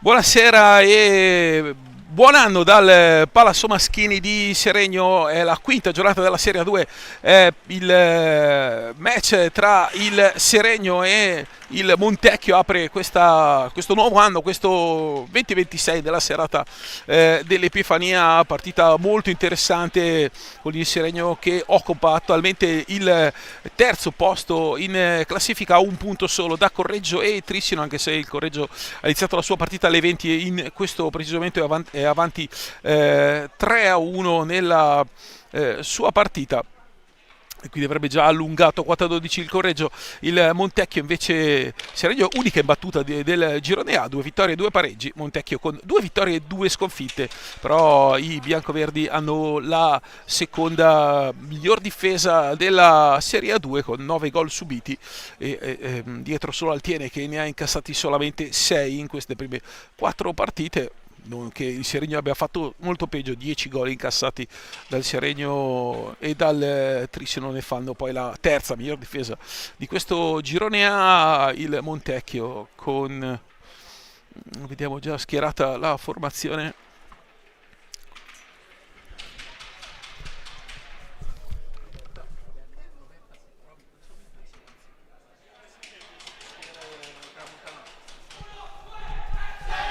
Buonasera e buon anno dal Palazzo Maschini di Seregno. È la quinta giornata della Serie 2, è il match tra il Seregno e il Montecchio. Apre questo nuovo anno, questo 2026 della serata dell'Epifania. Partita molto interessante con il Seregno che occupa attualmente il terzo posto in classifica a un punto solo da Correggio e Trissino, anche se il Correggio ha iniziato la sua partita alle 20 e in questo preciso momento è avanti 3-1 nella sua partita, e quindi avrebbe già allungato quota 12 il Correggio. Il Montecchio invece Seregno unica imbattuta del girone A, 2 vittorie e 2 pareggi. Montecchio con 2 vittorie e 2 sconfitte, però i biancoverdi hanno la seconda miglior difesa della Serie A2 con 9 gol subiti e dietro solo Altiene che ne ha incassati solamente 6 in queste prime 4 partite. Non che il Seregno abbia fatto molto peggio, 10 gol incassati dal Seregno e dal Trissino ne fanno poi la terza miglior difesa di questo girone A. Il Montecchio con, vediamo già schierata la formazione.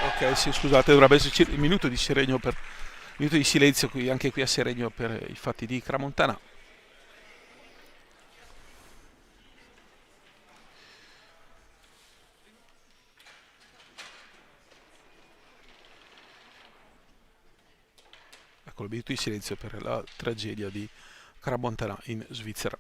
Ok, sì, scusate, dovrebbe esserci il minuto di Seregno per minuto di silenzio qui, anche qui a Seregno per i fatti di Cramontana. Ecco il minuto di silenzio per la tragedia di Cramontana in Svizzera.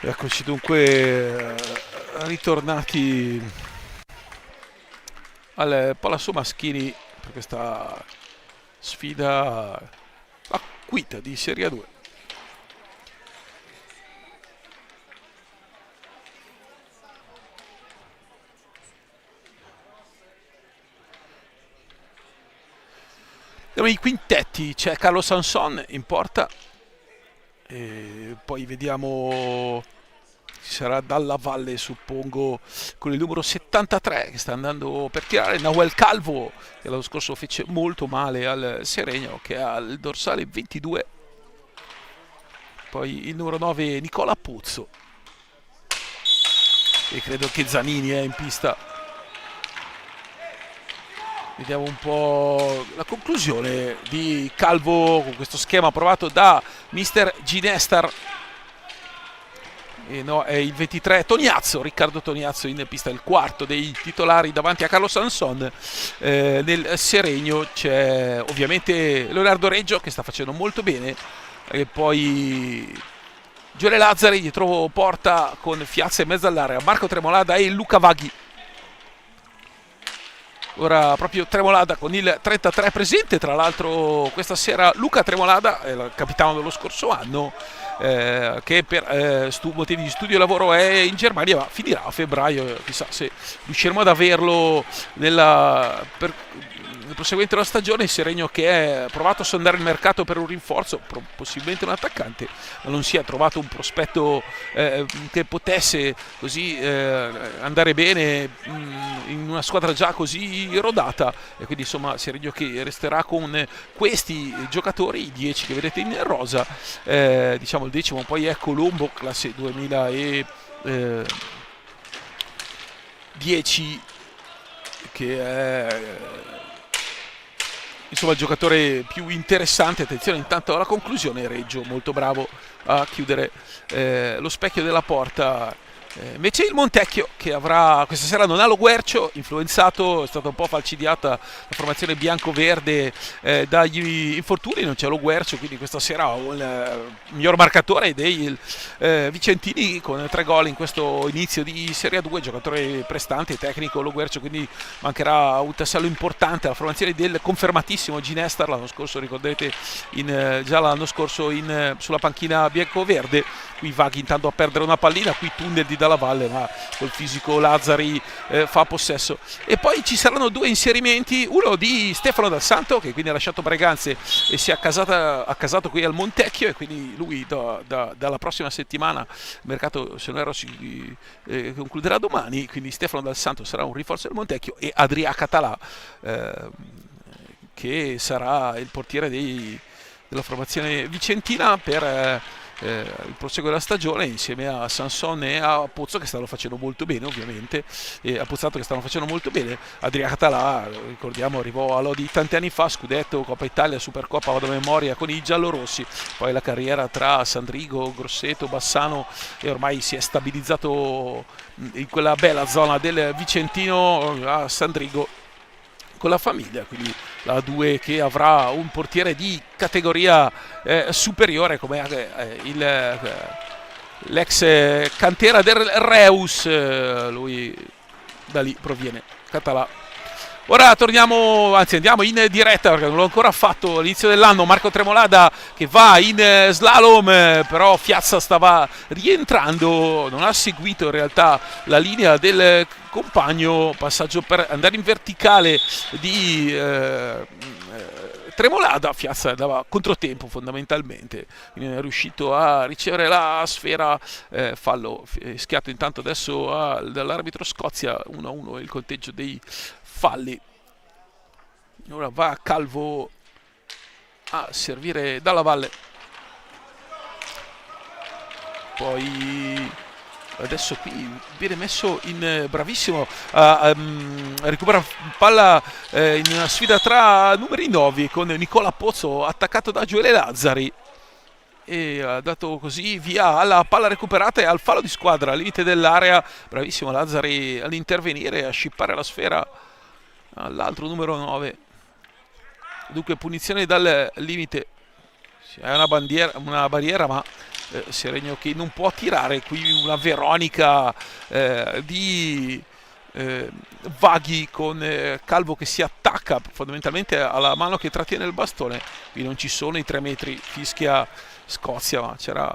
Eccoci dunque ritornati al Palazzo Maschini per questa sfida a quinta di Serie 2. I quintetti, c'è Carlo Sanson in porta, e poi vediamo ci sarà Dalla Valle, suppongo, con il numero 73 che sta andando per tirare, Nahuel Calvo che l'anno scorso fece molto male al Seregno, che ha il dorsale 22, poi il numero 9 Nicola Puzzo, e credo che Zanini è in pista. Vediamo un po' la conclusione di Calvo con questo schema provato da mister Ginestar. E no, è il 23 Toniazzo, Riccardo Toniazzo in pista, il quarto dei titolari davanti a Carlo Sanson. Nel Seregno c'è ovviamente Leonardo Reggio che sta facendo molto bene, e poi Giole Lazzari dietro porta con Fiazza in mezzo all'area, Marco Tremolada e Luca Vaghi. Ora proprio Tremolada con il 33 presente, tra l'altro questa sera Luca Tremolada, il capitano dello scorso anno, che per motivi di studio e lavoro è in Germania, ma finirà a febbraio, chissà se riusciremo ad averlo nel proseguimento della stagione. Il Seregno che è provato a sondare il mercato per un rinforzo, possibilmente un attaccante, ma non si è trovato un prospetto che potesse così andare bene in una squadra già così rodata, e quindi insomma Seregno che resterà con questi giocatori, i 10 che vedete in rosa. Diciamo il decimo poi è Colombo, classe 2010, che è insomma il giocatore più interessante. Attenzione intanto alla conclusione, Reggio molto bravo a chiudere lo specchio della porta. Invece il Montecchio, che avrà questa sera, non ha lo Guercio, influenzato, è stata un po' falcidiata la formazione bianco-verde dagli infortuni, non c'è lo Guercio, quindi questa sera il miglior marcatore dei vicentini con 3 gol in questo inizio di Serie 2, giocatore prestante, tecnico lo Guercio, quindi mancherà un tassello importante alla formazione del confermatissimo Ginestar, l'anno scorso ricordate già l'anno scorso sulla panchina bianco-verde. Qui Vaghi intanto a perdere una pallina, qui tunnel di Dalla Valle, ma col fisico Lazzari fa possesso. E poi ci saranno 2 inserimenti, uno di Stefano Dal Santo, che quindi ha lasciato Breganze e si è accasato qui al Montecchio, e quindi lui dalla prossima settimana, il mercato se non erro si concluderà domani, quindi Stefano Dal Santo sarà un rinforzo del Montecchio, e Adria Català che sarà il portiere della formazione vicentina per il proseguo della stagione, insieme a Sanson e a Pozzo, che stanno facendo molto bene, ovviamente, e a Pozzato, che stanno facendo molto bene. Adria Català, ricordiamo, arrivò a Lodi tanti anni fa, scudetto, Coppa Italia, Supercoppa, vado a memoria, con i giallorossi, poi la carriera tra Sandrigo, Grosseto, Bassano, e ormai si è stabilizzato in quella bella zona del Vicentino a Sandrigo con la famiglia, quindi la 2 che avrà un portiere di categoria superiore come l'ex cantera del Reus, lui da lì proviene, Català. Ora torniamo, anzi andiamo in diretta perché non l'ho ancora fatto all'inizio dell'anno. Marco Tremolada che va in slalom, però Fiazza stava rientrando, non ha seguito in realtà la linea del compagno, passaggio per andare in verticale di Tremolada. Fiazza dava controtempo fondamentalmente, quindi è riuscito a ricevere la sfera, fallo schiato intanto adesso dall'arbitro Scozia, 1-1 il conteggio dei falli. Ora va Calvo a servire Dalla Valle, poi adesso qui viene messo in bravissimo recupera palla in una sfida tra numeri 9 con Nicola Pozzo attaccato da Gioele Lazzari, e ha dato così via alla palla recuperata e al fallo di squadra al limite dell'area. Bravissimo Lazzari all'intervenire, a scippare la sfera all'altro numero 9. Dunque punizione dal limite, è una barriera, ma Seregno che non può tirare. Qui una Veronica di Vaghi con Calvo che si attacca fondamentalmente alla mano che trattiene il bastone. Qui non ci sono i 3 metri, fischia Scozia, ma c'era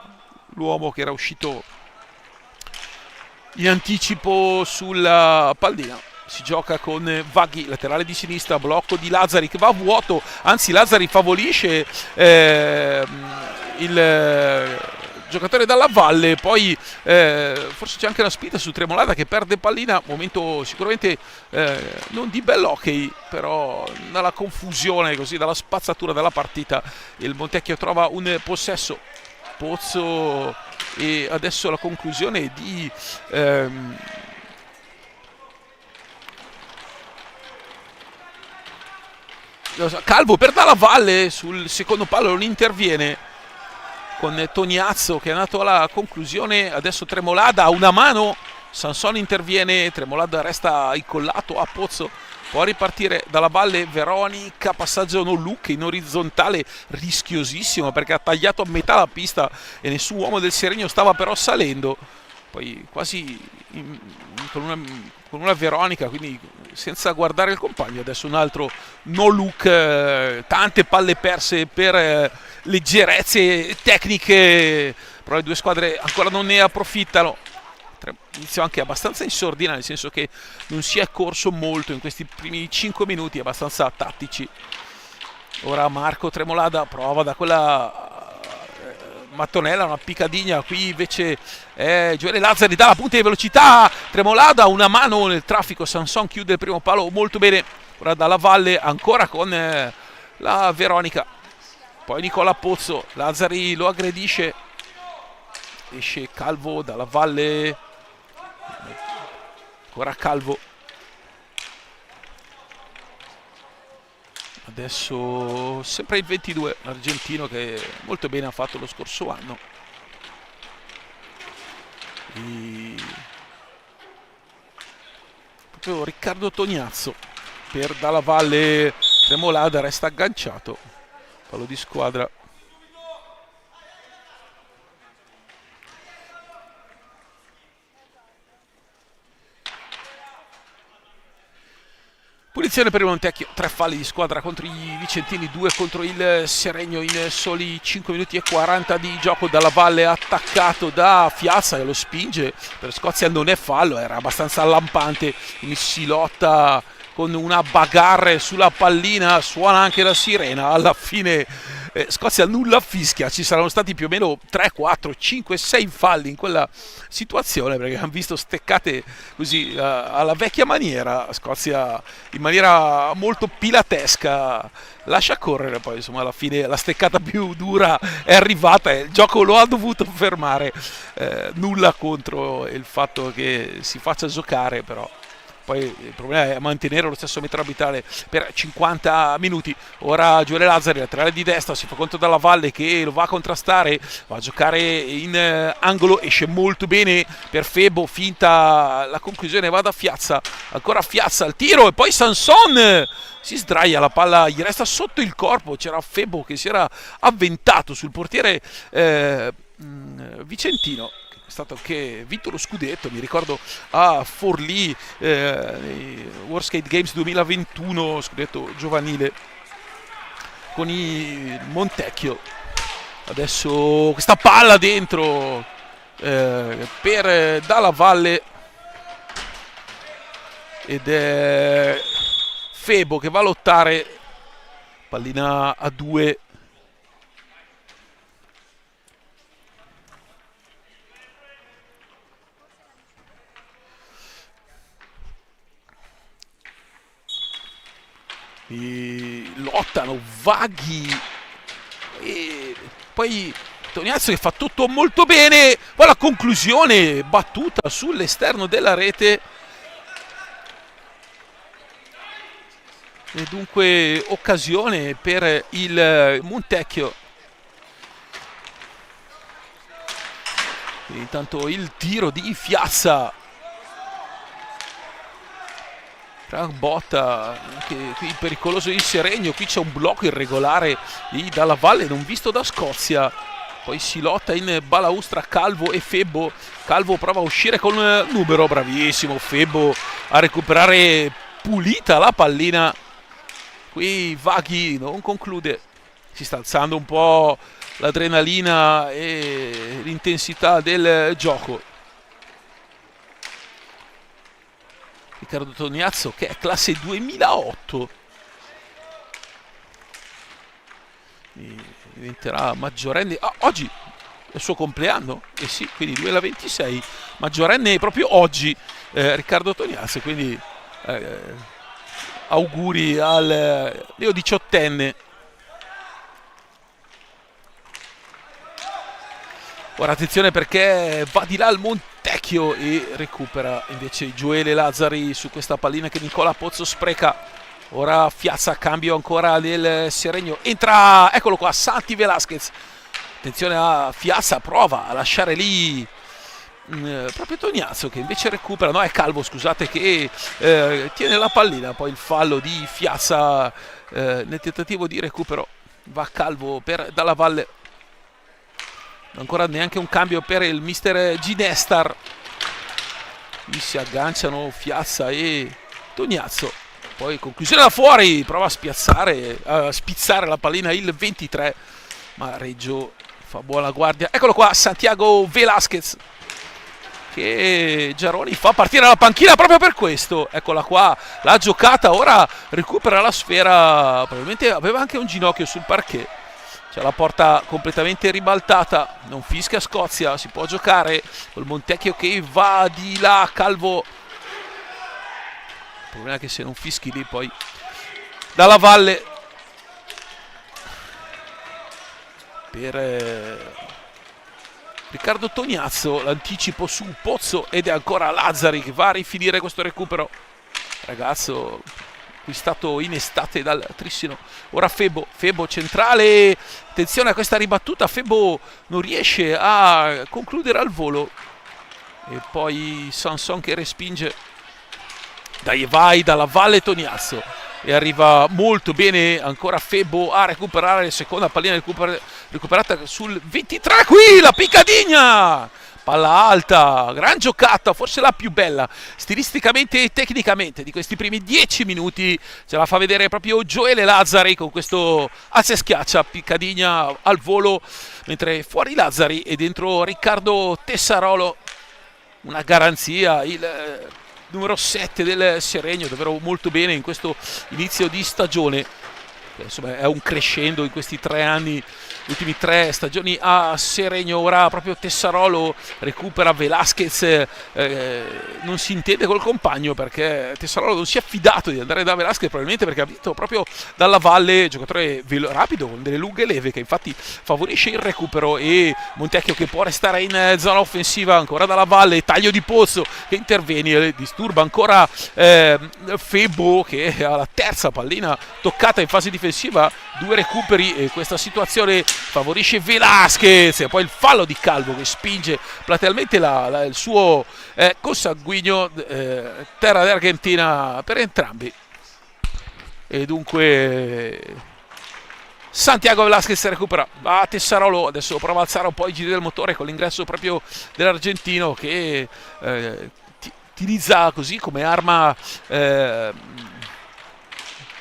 l'uomo che era uscito in anticipo sulla pallina. Si gioca con Vaghi, laterale di sinistra, blocco di Lazzari che va a vuoto, anzi Lazzari favorisce il giocatore Dalla Valle, poi forse c'è anche una spinta su Tremolada che perde pallina, momento sicuramente non di bell'hockey, però dalla confusione, così dalla spazzatura della partita, il Montecchio trova un possesso. Pozzo, e adesso la conclusione di Calvo per Dalla Valle sul secondo palo, non interviene, con Toniazzo che è andato alla conclusione. Adesso Tremolada ha una mano, Sanson interviene, Tremolada resta incollato a Pozzo, può ripartire Dalla Valle. Veronica, passaggio no look in orizzontale rischiosissimo perché ha tagliato a metà la pista e nessun uomo del Seregno stava però salendo, poi quasi con una Veronica, quindi senza guardare il compagno. Adesso un altro no look, tante palle perse per leggerezze tecniche, però le 2 squadre ancora non ne approfittano. Inizio anche abbastanza in sordina, nel senso che non si è corso molto in questi primi 5 minuti, abbastanza tattici. Ora Marco Tremolada prova da quella mattonella, una piccadigna, qui invece Gioele Lazzari dà la punta di velocità, Tremolada una mano nel traffico, Sanson chiude il primo palo molto bene. Ora Dalla Valle ancora con la Veronica, poi Nicola Pozzo, Lazzari lo aggredisce, esce Calvo, Dalla Valle, ancora Calvo, Adesso sempre il 22, l'argentino che molto bene ha fatto lo scorso anno. Proprio Riccardo Tognazzo per Dalla Valle. Tremolada resta agganciato, fallo di squadra. Punizione per il Montecchio, 3 falli di squadra contro i vicentini, 2 contro il Seregno in soli 5 minuti e 40 di gioco. Dalla Valle attaccato da Fiazza e lo spinge, per Scozia non è fallo, era abbastanza lampante, quindi si lotta con una bagarre sulla pallina, suona anche la sirena, alla fine Scozia nulla fischia, ci saranno stati più o meno 3, 4, 5, 6 falli in quella situazione, perché hanno visto steccate così alla vecchia maniera. Scozia in maniera molto pilatesca lascia correre, poi insomma alla fine la steccata più dura è arrivata e il gioco lo ha dovuto fermare. Nulla contro il fatto che si faccia giocare, però poi il problema è mantenere lo stesso metro orbitale per 50 minuti. Ora Gioele Lazzari, laterale di destra, si fa conto Dalla Valle che lo va a contrastare, va a giocare in angolo, esce molto bene per Febo, finta la conclusione, va da Fiazza, ancora Fiazza al tiro e poi Sanson si sdraia, la palla gli resta sotto il corpo, c'era Febo che si era avventato sul portiere vicentino. È stato anche vinto lo scudetto, mi ricordo a Forlì nei World Skate Games 2021, scudetto giovanile con il Montecchio. Adesso questa palla dentro per Dalla Valle ed è Febo che va a lottare, pallina a 2. Lottano Vaghi e poi Tognazzo che fa tutto molto bene, poi la conclusione battuta sull'esterno della rete e dunque occasione per il Montecchio. E intanto il tiro di Fiazza, gran botta, anche qui pericoloso il Seregno, qui c'è un blocco irregolare di Dalla Valle non visto da Scozia, poi si lotta in balaustra Calvo e Febo. Calvo prova a uscire con numero, bravissimo Febo a recuperare pulita la pallina, qui Vaghi non conclude, si sta alzando un po' l'adrenalina e l'intensità del gioco. Riccardo Tognazzo che è classe 2008, diventerà maggiorenne oggi, è il suo compleanno, eh sì, quindi 2026, maggiorenne proprio oggi Riccardo Tognazzo, quindi auguri al neo 18enne. Ora attenzione perché va di là il Montecchio e recupera invece Gioele Lazzari su questa pallina che Nicola Pozzo spreca. Ora Fiazza, cambio ancora del Seregno, entra, eccolo qua, Santi Velasquez. Attenzione a Fiazza, prova a lasciare lì proprio Tognazzo che invece recupera, no è Calvo scusate che tiene la pallina, poi il fallo di Fiazza nel tentativo di recupero, va Calvo per Dalla Valle. Ancora neanche un cambio per il mister Ginestar. Qui si agganciano Fiazza e Tognazzo. Poi conclusione da fuori, prova a spizzare la pallina il 23. Ma Reggio fa buona guardia. Eccolo qua, Santiago Velasquez, che Giaroni fa partire la panchina proprio per questo. Eccola qua, la giocata, ora recupera la sfera. Probabilmente aveva anche un ginocchio sul parquet. C'è la porta completamente ribaltata, non fischia Scozia, si può giocare col Montecchio che va di là, Calvo. Il problema è che se non fischi lì poi Dalla Valle per Riccardo Tognazzo, l'anticipo su Pozzo ed è ancora Lazzari che va a rifinire questo recupero. Ragazzo acquistato in estate dal Trissino. Ora Febo centrale, attenzione a questa ribattuta, Febo non riesce a concludere al volo e poi Sanson che respinge. Dai, vai dalla Valle Toniazzo e arriva molto bene ancora Febo a recuperare la seconda pallina recuperata sul 23. Qui la Piccadigna, palla alta, gran giocata, forse la più bella stilisticamente e tecnicamente di questi primi 10 minuti. Ce la fa vedere proprio Gioele Lazzari con questo alza e schiaccia, Piccadigna al volo, mentre fuori Lazzari e dentro Riccardo Tessarolo. Una garanzia, il numero 7 del Seregno, davvero molto bene in questo inizio di stagione. Insomma, è un crescendo in questi 3 anni, ultimi 3 stagioni a Seregno. Ora proprio Tessarolo recupera Velasquez, non si intende col compagno perché Tessarolo non si è fidato di andare da Velasquez, probabilmente perché ha visto proprio dalla Valle, giocatore rapido con delle lunghe leve che infatti favorisce il recupero, e Montecchio che può restare in zona offensiva ancora dalla Valle, taglio di Pozzo che interviene, disturba ancora Febo che ha la terza pallina toccata in fase difensiva. 2 recuperi e questa situazione favorisce Velasquez, e poi il fallo di Calvo che spinge platealmente il suo consanguigno, terra d'Argentina per entrambi, e dunque Santiago Velasquez recupera a Tessarolo. Adesso prova a alzare un po' i giri del motore con l'ingresso proprio dell'argentino che utilizza così come arma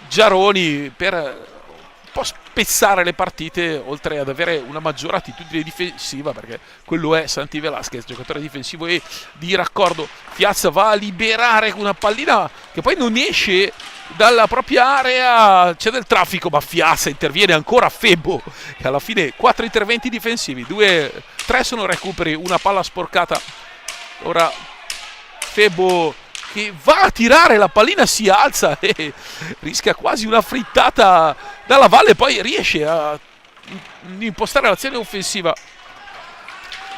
Giaroni per un po' spezzare le partite, oltre ad avere una maggiore attitudine difensiva, perché quello è Santi Velasquez, giocatore difensivo e di raccordo. Fiazza va a liberare una pallina che poi non esce dalla propria area, c'è del traffico, ma Fiazza interviene ancora. Febo che alla fine 4 interventi difensivi, 3 sono recuperi, una palla sporcata. Ora Febo che va a tirare, la pallina si alza e rischia quasi una frittata dalla Valle, poi riesce a impostare l'azione offensiva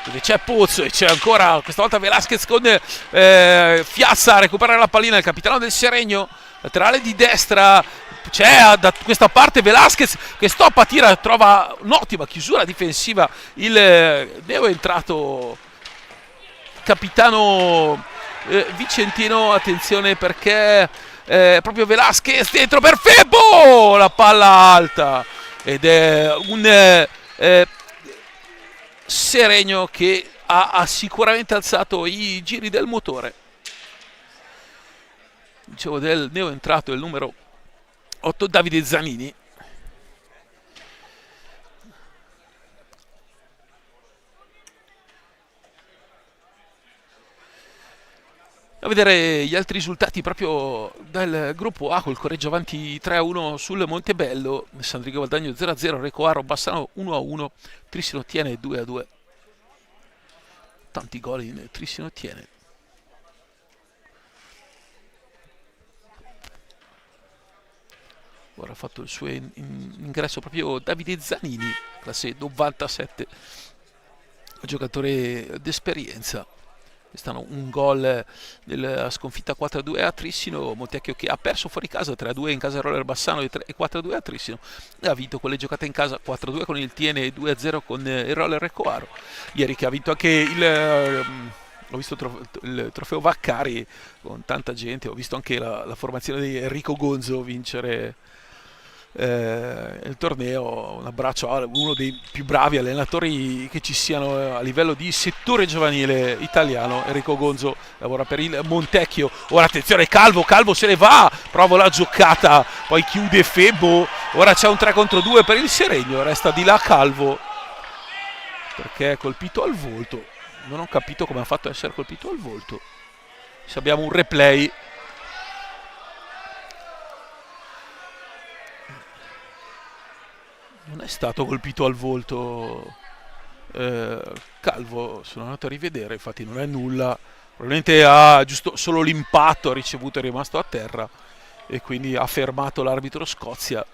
dove c'è Pozzo e c'è ancora questa volta Velasquez con Fiazza a recuperare la pallina. Il capitano del Seregno, laterale di destra, c'è da questa parte Velasquez che stoppa, tira, trova un'ottima chiusura difensiva il neo entrato capitano vicentino. Attenzione perché proprio Velasquez dentro per Febo, la palla alta, ed è un Seregno che ha sicuramente alzato i giri del motore. Dicevo del neo entrato, il numero 8 Davide Zanini. A vedere gli altri risultati proprio dal gruppo A, col Correggio avanti 3-1 sul Montebello, Sandrigo Valdagno 0-0, Recoaro Bassano 1-1, Trissino Tiene 2-2. Tanti gol in Trissino Tiene. Ora ha fatto il suo ingresso proprio Davide Zanini, classe 97, giocatore d'esperienza. Quest'anno un gol nella sconfitta 4-2 a Trissino. Montecchio che ha perso fuori casa 3-2 in casa Roller Bassano e 4-2 a Trissino, e ha vinto quelle giocate in casa 4-2 con il Tiene e 2-0 con il Roller Recoaro. Ieri che ha vinto anche ho visto il trofeo Vaccari con tanta gente, ho visto anche la formazione di Enrico Gonzo vincere il torneo. Un abbraccio a uno dei più bravi allenatori che ci siano a livello di settore giovanile italiano. Enrico Gonzo lavora per il Montecchio. Ora attenzione, Calvo se ne va, prova la giocata, poi chiude Febo. Ora c'è un 3 contro 2 per il Seregno, resta di là Calvo perché è colpito al volto. Non ho capito come ha fatto a essere colpito al volto. Se abbiamo un replay, non è stato colpito al volto Calvo. Sono andato a rivedere, infatti non è nulla, probabilmente ha giusto solo l'impatto, ha ricevuto e è rimasto a terra e quindi ha fermato l'arbitro Scozia,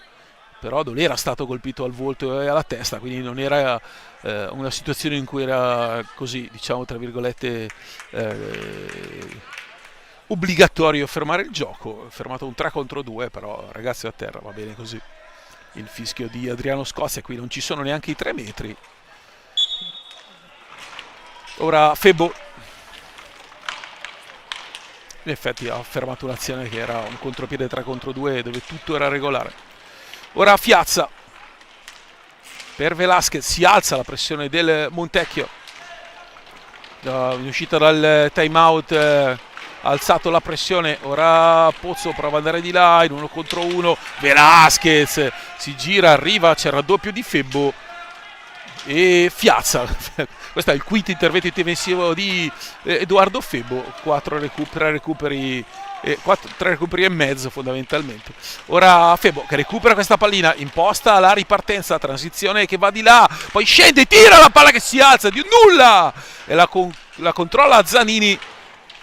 però non era stato colpito al volto e alla testa, quindi non era una situazione in cui era così, diciamo tra virgolette, obbligatorio fermare il gioco, fermato un 3 contro 2, però ragazzi a terra va bene così. Il fischio di Adriano Scozia, qui non ci sono neanche i 3 metri. Ora Febo, in effetti ha fermato un'azione che era un contropiede 3 contro 2 dove tutto era regolare. Ora Fiazza per Velasquez, si alza la pressione del Montecchio, in uscita dal time out ha alzato la pressione. Ora Pozzo prova ad andare di là in 1 contro 1, Velasquez si gira, arriva, c'è il raddoppio di Febbo e Fiazza. Questo è il quinto intervento difensivo di Edoardo Febbo, 3 recuperi e mezzo fondamentalmente. Ora Febbo che recupera questa pallina, imposta la ripartenza, transizione che va di là, poi scende, tira la palla che si alza di nulla e la controlla Zanini.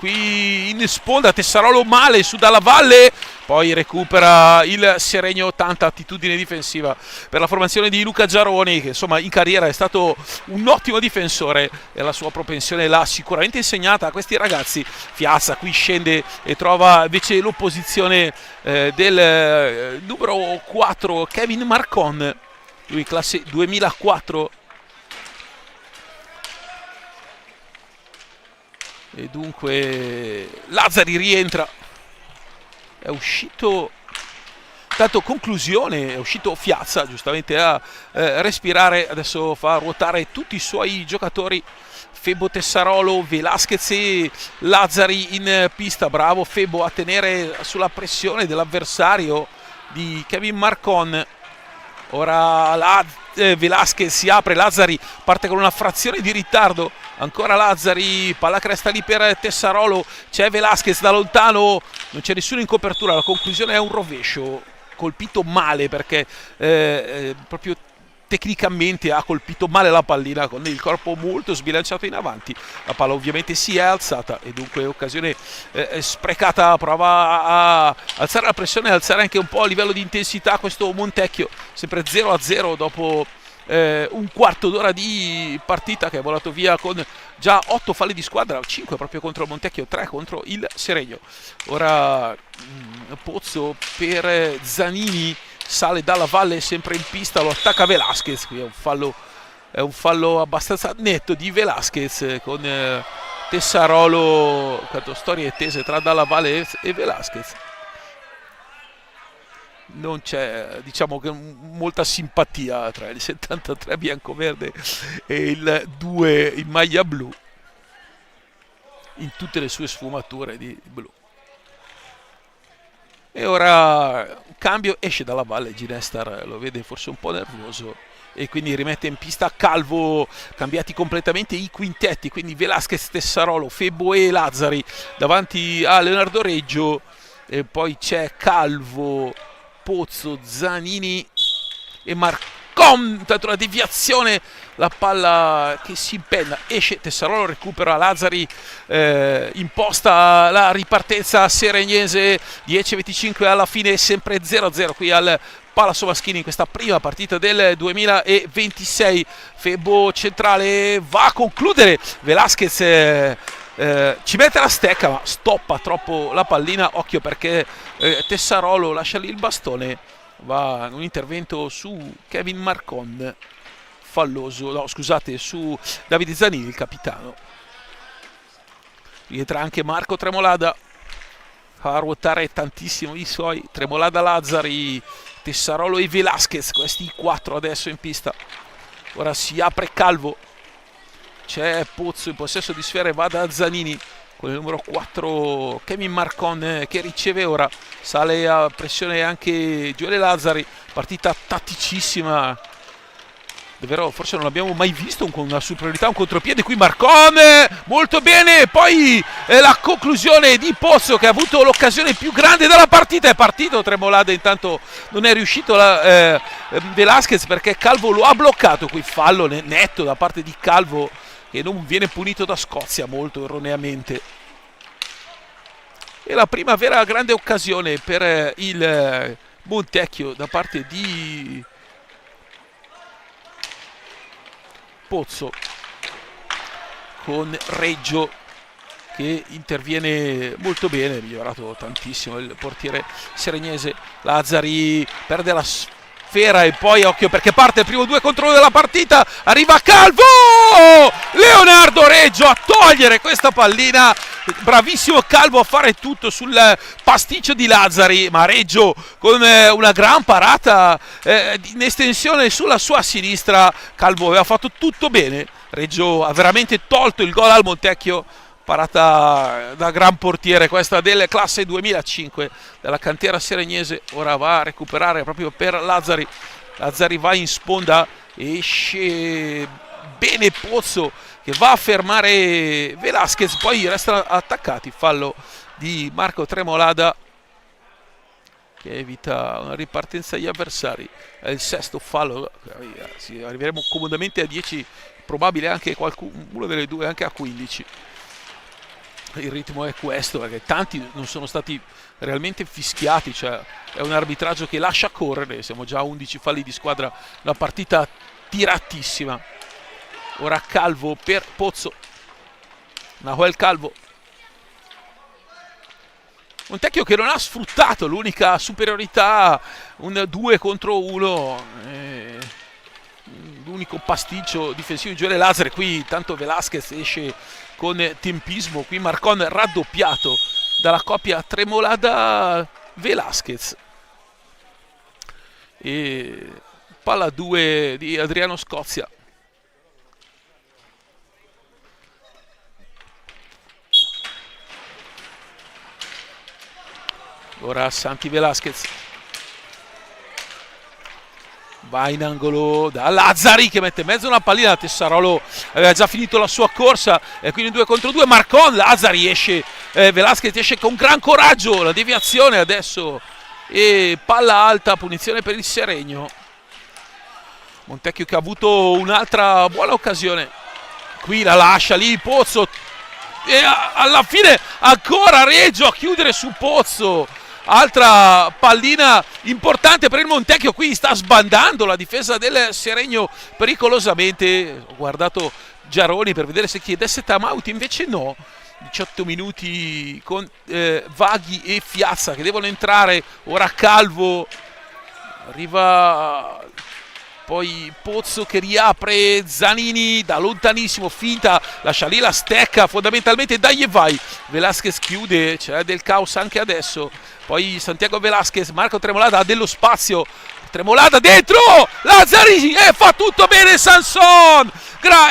Qui in sponda Tessarolo male su Dalla Valle, poi recupera il Seregno. Tanta attitudine difensiva per la formazione di Luca Giaroni, che insomma in carriera è stato un ottimo difensore e la sua propensione l'ha sicuramente insegnata a questi ragazzi. Fiazza qui scende e trova invece l'opposizione del numero 4 Kevin Marcon, lui classe 2004. E dunque Lazzari rientra, è uscito, tanto conclusione, è uscito Fiazza giustamente a respirare, adesso fa ruotare tutti i suoi giocatori, Febbo, Tessarolo, Velasquez e Lazzari in pista. Bravo Febbo a tenere sulla pressione dell'avversario di Kevin Marcon. Ora Velasquez si apre, Lazzari parte con una frazione di ritardo, ancora Lazzari, palla cresta lì per Tessarolo, c'è Velasquez da lontano, non c'è nessuno in copertura, la conclusione è un rovescio, colpito male perché proprio tecnicamente ha colpito male la pallina con il corpo molto sbilanciato in avanti. La palla ovviamente si è alzata e dunque occasione sprecata. Prova a alzare la pressione e alzare anche un po' a livello di intensità questo Montecchio, sempre 0-0 dopo un quarto d'ora di partita che è volato via con già 8 falli di squadra, 5 proprio contro il Montecchio, 3 contro il Seregno. Ora Pozzo per Zanini, sale Dalla Valle sempre in pista, lo attacca Velasquez, qui è un fallo abbastanza netto di Velasquez con Tessarolo, storie tese tra Dalla Valle e Velasquez. Non c'è, diciamo, che molta simpatia tra il 73 biancoverde e il 2 in maglia blu in tutte le sue sfumature di blu. E ora un cambio, esce Dalla Valle, Ginestar lo vede forse un po' nervoso e quindi rimette in pista Calvo, cambiati completamente i quintetti, quindi Velasquez, Tessarolo, Febbo e Lazzari davanti a Leonardo Reggio, e poi c'è Calvo, Pozzo, Zanini e Marcon, tanto una deviazione, la palla che si impenna, esce, Tessarolo recupera, Lazzari imposta la ripartenza seregnese, 10-25 alla fine, sempre 0-0 qui al Palazzo Maschini in questa prima partita del 2026. Febbo centrale va a concludere, Velasquez ci mette la stecca ma stoppa troppo la pallina, occhio perché Tessarolo lascia lì il bastone, va un intervento su Kevin Marcon, falloso, no scusate, su Davide Zanini, il capitano. Rientra anche Marco Tremolada, fa ruotare tantissimo i suoi, Tremolada, Lazzari, Tessarolo e Velasquez, questi 4 adesso in pista. Ora si apre Calvo, c'è Pozzo in possesso di sfere, va da Zanini con il numero 4 Kevin Marcon che riceve ora, sale a pressione anche Gioele Lazzari, partita tatticissima, davvero forse non abbiamo mai visto una superiorità, un contropiede qui Marcon, molto bene, poi la conclusione di Pozzo che ha avuto l'occasione più grande della partita, è partito Tremolada, intanto non è riuscito Velasquez perché Calvo lo ha bloccato, qui fallo netto da parte di Calvo che non viene punito da Scozia molto erroneamente. E la prima vera grande occasione per il Montecchio da parte di Pozzo con Reggio che interviene molto bene, è migliorato tantissimo il portiere seregnese. Lazzari perde la sfera e poi occhio perché parte il primo 2 contro 1 della partita, arriva Calvo, Leonardo Reggio a togliere questa pallina, bravissimo Calvo a fare tutto sul pasticcio di Lazzari, ma Reggio con una gran parata in estensione sulla sua sinistra. Calvo aveva fatto tutto bene, Reggio ha veramente tolto il gol al Montecchio. Parata da gran portiere questa del classe 2005 della cantera seregnese. Ora va a recuperare proprio per Lazzari. Lazzari va in sponda, esce bene Pozzo che va a fermare Velasquez, poi restano attaccati. Fallo di Marco Tremolada che evita una ripartenza agli avversari. È il sesto fallo, arriveremo comodamente a 10, probabile anche uno delle due anche a 15. Il ritmo è questo, perché tanti non sono stati realmente fischiati, cioè è un arbitraggio che lascia correre. Siamo già a 11 falli di squadra, una partita tiratissima. Ora Calvo per Pozzo, Nahuel Calvo, Montecchio che non ha sfruttato l'unica superiorità, un 2 contro 1, l'unico pasticcio difensivo di Gioele Lazzari. Qui tanto Velasquez esce con tempismo, qui Marcon raddoppiato dalla coppia Tremolada-Velasquez. E palla 2 di Adriano Scozia. Ora Santi Velasquez va in angolo da Lazzari che mette in mezzo una pallina. Tessarolo aveva già finito la sua corsa e quindi 2 contro 2. Marcon, Lazzari esce, Velasquez esce con gran coraggio, la deviazione adesso e palla alta, punizione per il Seregno. Montecchio che ha avuto un'altra buona occasione, qui la lascia lì Pozzo e alla fine ancora Reggio a chiudere su Pozzo. Altra pallina importante per il Montecchio, qui sta sbandando la difesa del Seregno pericolosamente. Ho guardato Giaroni per vedere se chiedesse timeout, invece no. 18 minuti con Vaghi e Fiazza che devono entrare. Ora Calvo, arriva poi Pozzo che riapre, Zanini da lontanissimo, finta, lascia lì la stecca fondamentalmente, dai e vai. Velasquez chiude, c'è del caos anche adesso. Poi Santiago Velasquez, Marco Tremolada ha dello spazio, Tremolada dentro, Lazzari e fa tutto bene Sanson,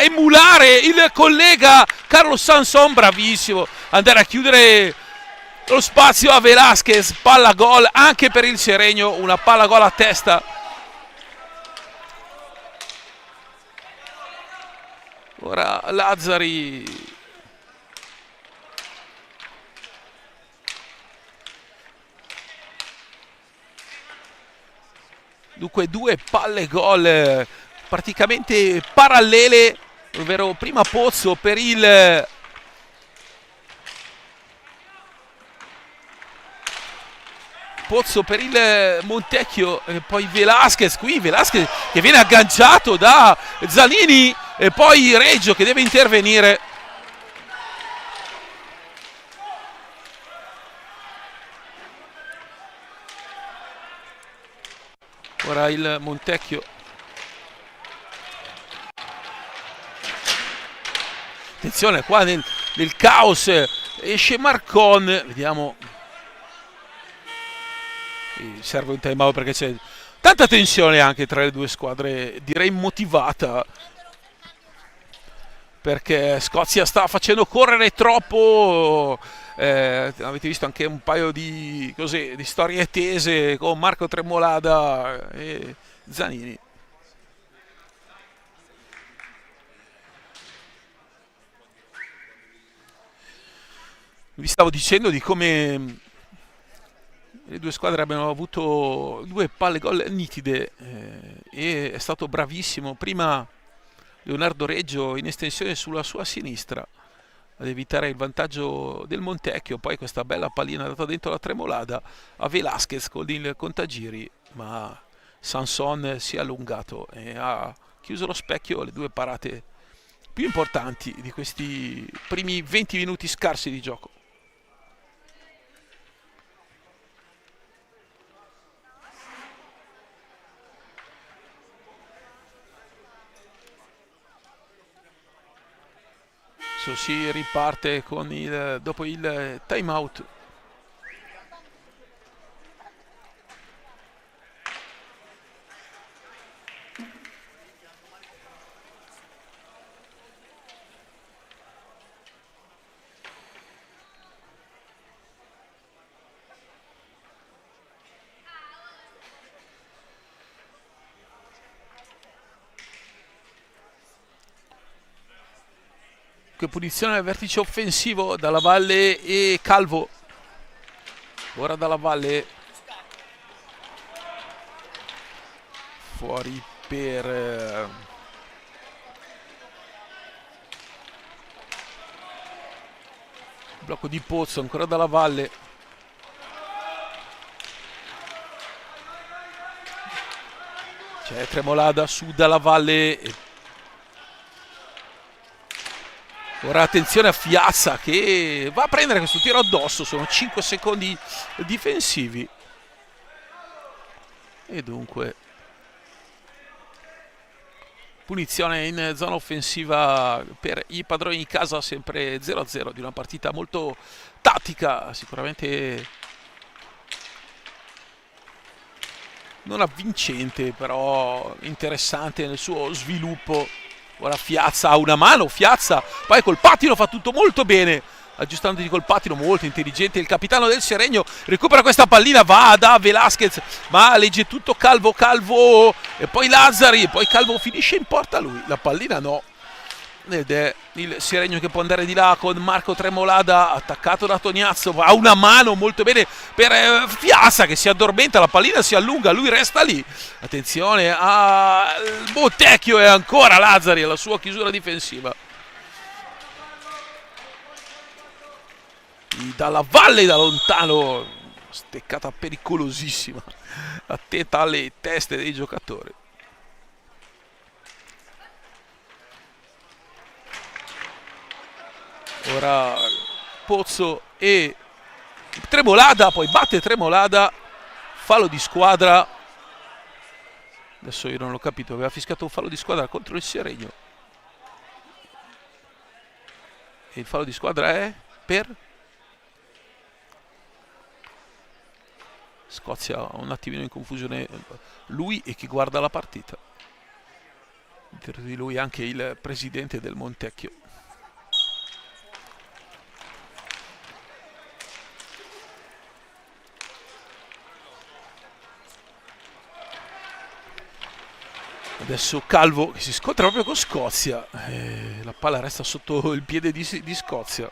emulare il collega Carlos Sanson, bravissimo, andare a chiudere lo spazio a Velasquez. Palla gol anche per il Seregno, una palla gol a testa. Ora Lazzari, dunque 2 palle gol praticamente parallele, ovvero prima Pozzo per il Montecchio e poi Velasquez, qui Velasquez che viene agganciato da Zanini e poi Reggio che deve intervenire. Ora il Montecchio, attenzione qua nel caos esce Marcon, vediamo, serve un time out perché c'è tanta tensione anche tra le due squadre, direi motivata, perché Scozia sta facendo correre troppo. Avete visto anche un paio di storie tese con Marco Tremolada e Zanini. Vi stavo dicendo di come le due squadre abbiano avuto 2 palle gol nitide e è stato bravissimo prima Leonardo Reggio in estensione sulla sua sinistra ad evitare il vantaggio del Montecchio. Poi questa bella pallina data dentro la Tremolada a Velasquez con il contagiri, ma Sanson si è allungato e ha chiuso lo specchio. Le 2 parate più importanti di questi primi 20 minuti scarsi di gioco. Si riparte con dopo il time out. Che punizione al vertice offensivo Dalla Valle e Calvo. Ora Dalla Valle fuori per blocco di Pozzo, ancora Dalla Valle. C'è Tremolada su Dalla Valle. Ora attenzione a Fiazza che va a prendere questo tiro addosso, sono 5 secondi difensivi. E dunque punizione in zona offensiva per i padroni di casa, sempre 0-0 di una partita molto tattica, sicuramente non avvincente, però interessante nel suo sviluppo. Ora Fiazza ha una mano, Fiazza poi col pattino fa tutto molto bene, aggiustandoti col pattino, molto intelligente il capitano del Seregno. Recupera questa pallina, va da Velasquez, ma legge tutto Calvo e poi Lazzari, e poi Calvo finisce in porta lui, la pallina no. Ed è il Seregno che può andare di là con Marco Tremolada, attaccato da Tognazzo, ha una mano molto bene per Fiazza che si addormenta, la pallina si allunga, lui resta lì. Attenzione a Montecchio e ancora Lazzari alla sua chiusura difensiva. Dalla Valle da lontano, steccata pericolosissima, attenta alle teste dei giocatori. Ora Pozzo e Tremolada, poi batte Tremolada, fallo di squadra. Adesso io non l'ho capito, aveva fischiato un fallo di squadra contro il Seregno. E il fallo di squadra è per Scozia, un attimino in confusione lui e chi guarda la partita. Dietro di lui anche il presidente del Montecchio. Adesso Calvo che si scontra proprio con Scozia. La palla resta sotto il piede di Scozia.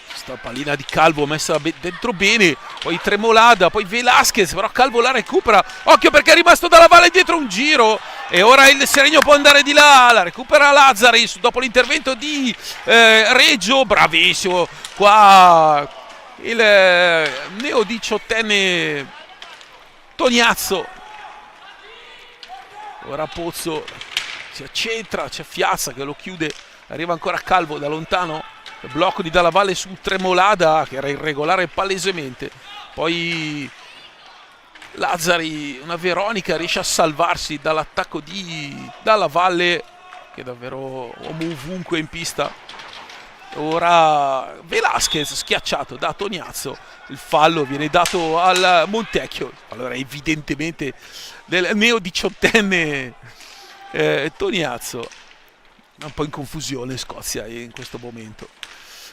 Questa pallina di Calvo messa dentro bene. Poi Tremolada, poi Velasquez. Però Calvo la recupera. Occhio perché è rimasto Dalla Valle dietro un giro. E ora il Seregno può andare di là, la recupera Lazzari dopo l'intervento di Reggio, bravissimo qua il neo 18enne Tognazzo. Ora Pozzo si accentra, c'è Fiazza che lo chiude, arriva ancora Calvo da lontano, il blocco di Dalla Valle su Tremolada che era irregolare palesemente, poi Lazzari, una Veronica, riesce a salvarsi dall'attacco di Dalla Valle che è davvero uomo ovunque in pista. Ora Velasquez schiacciato da Tognazzo, il fallo viene dato al Montecchio, allora evidentemente del neo 18enne Tognazzo. Un po' in confusione Scozia in questo momento.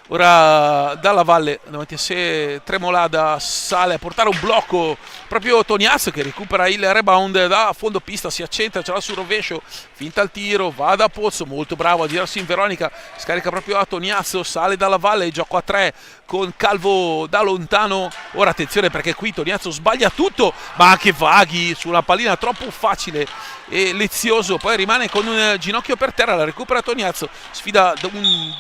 Ora Dalla Valle davanti a sé, Tremolada sale a portare un blocco, proprio Tognazzo che recupera il rebound da fondo pista, si accentra, ce l'ha sul rovescio, finta il tiro, va da Pozzo, molto bravo a girarsi in Veronica, scarica proprio a Tognazzo, sale Dalla Valle, gioco a 3 con Calvo da lontano. Ora attenzione perché qui Tognazzo sbaglia tutto, ma anche Vaghi su una pallina troppo facile e lezioso, poi rimane con un ginocchio per terra, la recupera Tognazzo, sfida un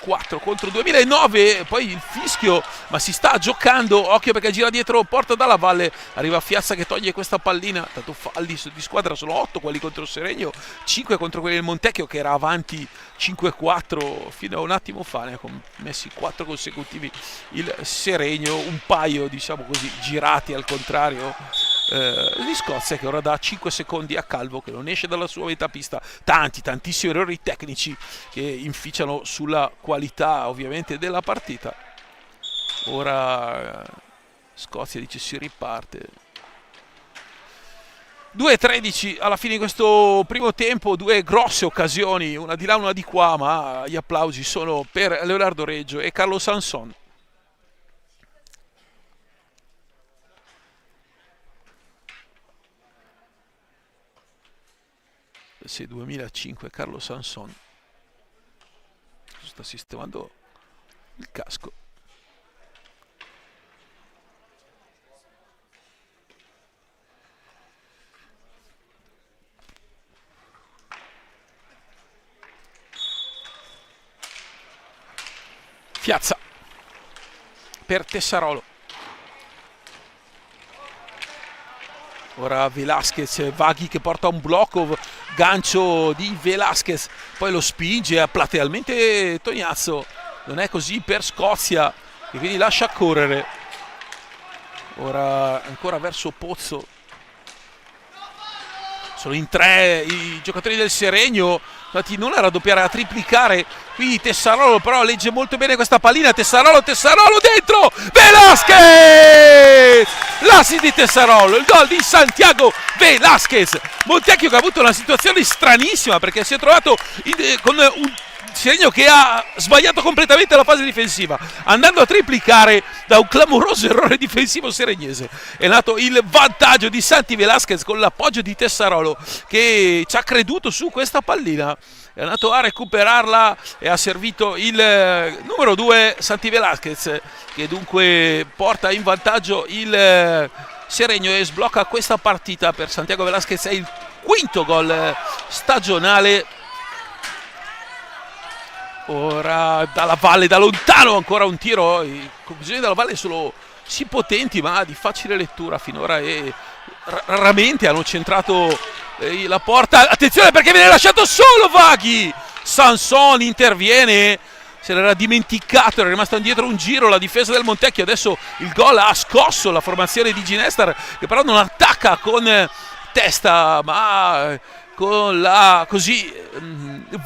4 contro 2009, poi il fischio, ma si sta giocando, occhio perché gira dietro, porta dalla valle, arriva Fiazza che toglie questa pallina, tanto falli di squadra sono 8 quelli contro il Seregno, 5 contro quelli del Montecchio che era avanti 5-4 fino a un attimo fa, ne ha commessi 4 consecutivi il Seregno, un paio diciamo così girati al contrario di Scozia, che ora dà 5 secondi a Calvo che non esce dalla sua metà pista. Tantissimi errori tecnici che inficiano sulla qualità ovviamente della partita. Ora Scozia dice si riparte. 2-13 alla fine di questo primo tempo, due grosse occasioni, una di là una di qua, ma gli applausi sono per Leonardo Reggio e Carlo Sanson. Se 2005 Carlo Sanson sta sistemando il casco. Piazza per Tessarolo. Ora Velasquez, Vaghi che porta un blocco, gancio di Velasquez, poi lo spinge platealmente Tognazzo. Non è così per Scozia, che quindi lascia correre. Ora ancora verso Pozzo. Sono in 3 i giocatori del Seregno, infatti non a raddoppiare, a triplicare. Qui Tessarolo però legge molto bene questa pallina. Tessarolo dentro, Velasquez! L'assist di Tessarolo, il gol di Santiago Velasquez. Montecchio che ha avuto una situazione stranissima perché si è trovato con un Seregno che ha sbagliato completamente la fase difensiva, andando a triplicare da un clamoroso errore difensivo seregnese. È nato il vantaggio di Santi Velasquez con l'appoggio di Tessarolo che ci ha creduto su questa pallina. È andato a recuperarla e ha servito il numero 2 Santi Velasquez, che dunque porta in vantaggio il Seregno e sblocca questa partita per Santiago Velasquez. È il quinto gol stagionale. Ora dalla valle, da lontano ancora un tiro. I conclusioni dalla valle sono sì potenti ma di facile lettura finora e raramente hanno centrato la porta. Attenzione perché viene lasciato solo Vaghi. Sanson interviene, se l'era dimenticato, era rimasto indietro un giro la difesa del Montecchio. Adesso il gol ha scosso la formazione di Ginestar, che però non attacca con testa ma con la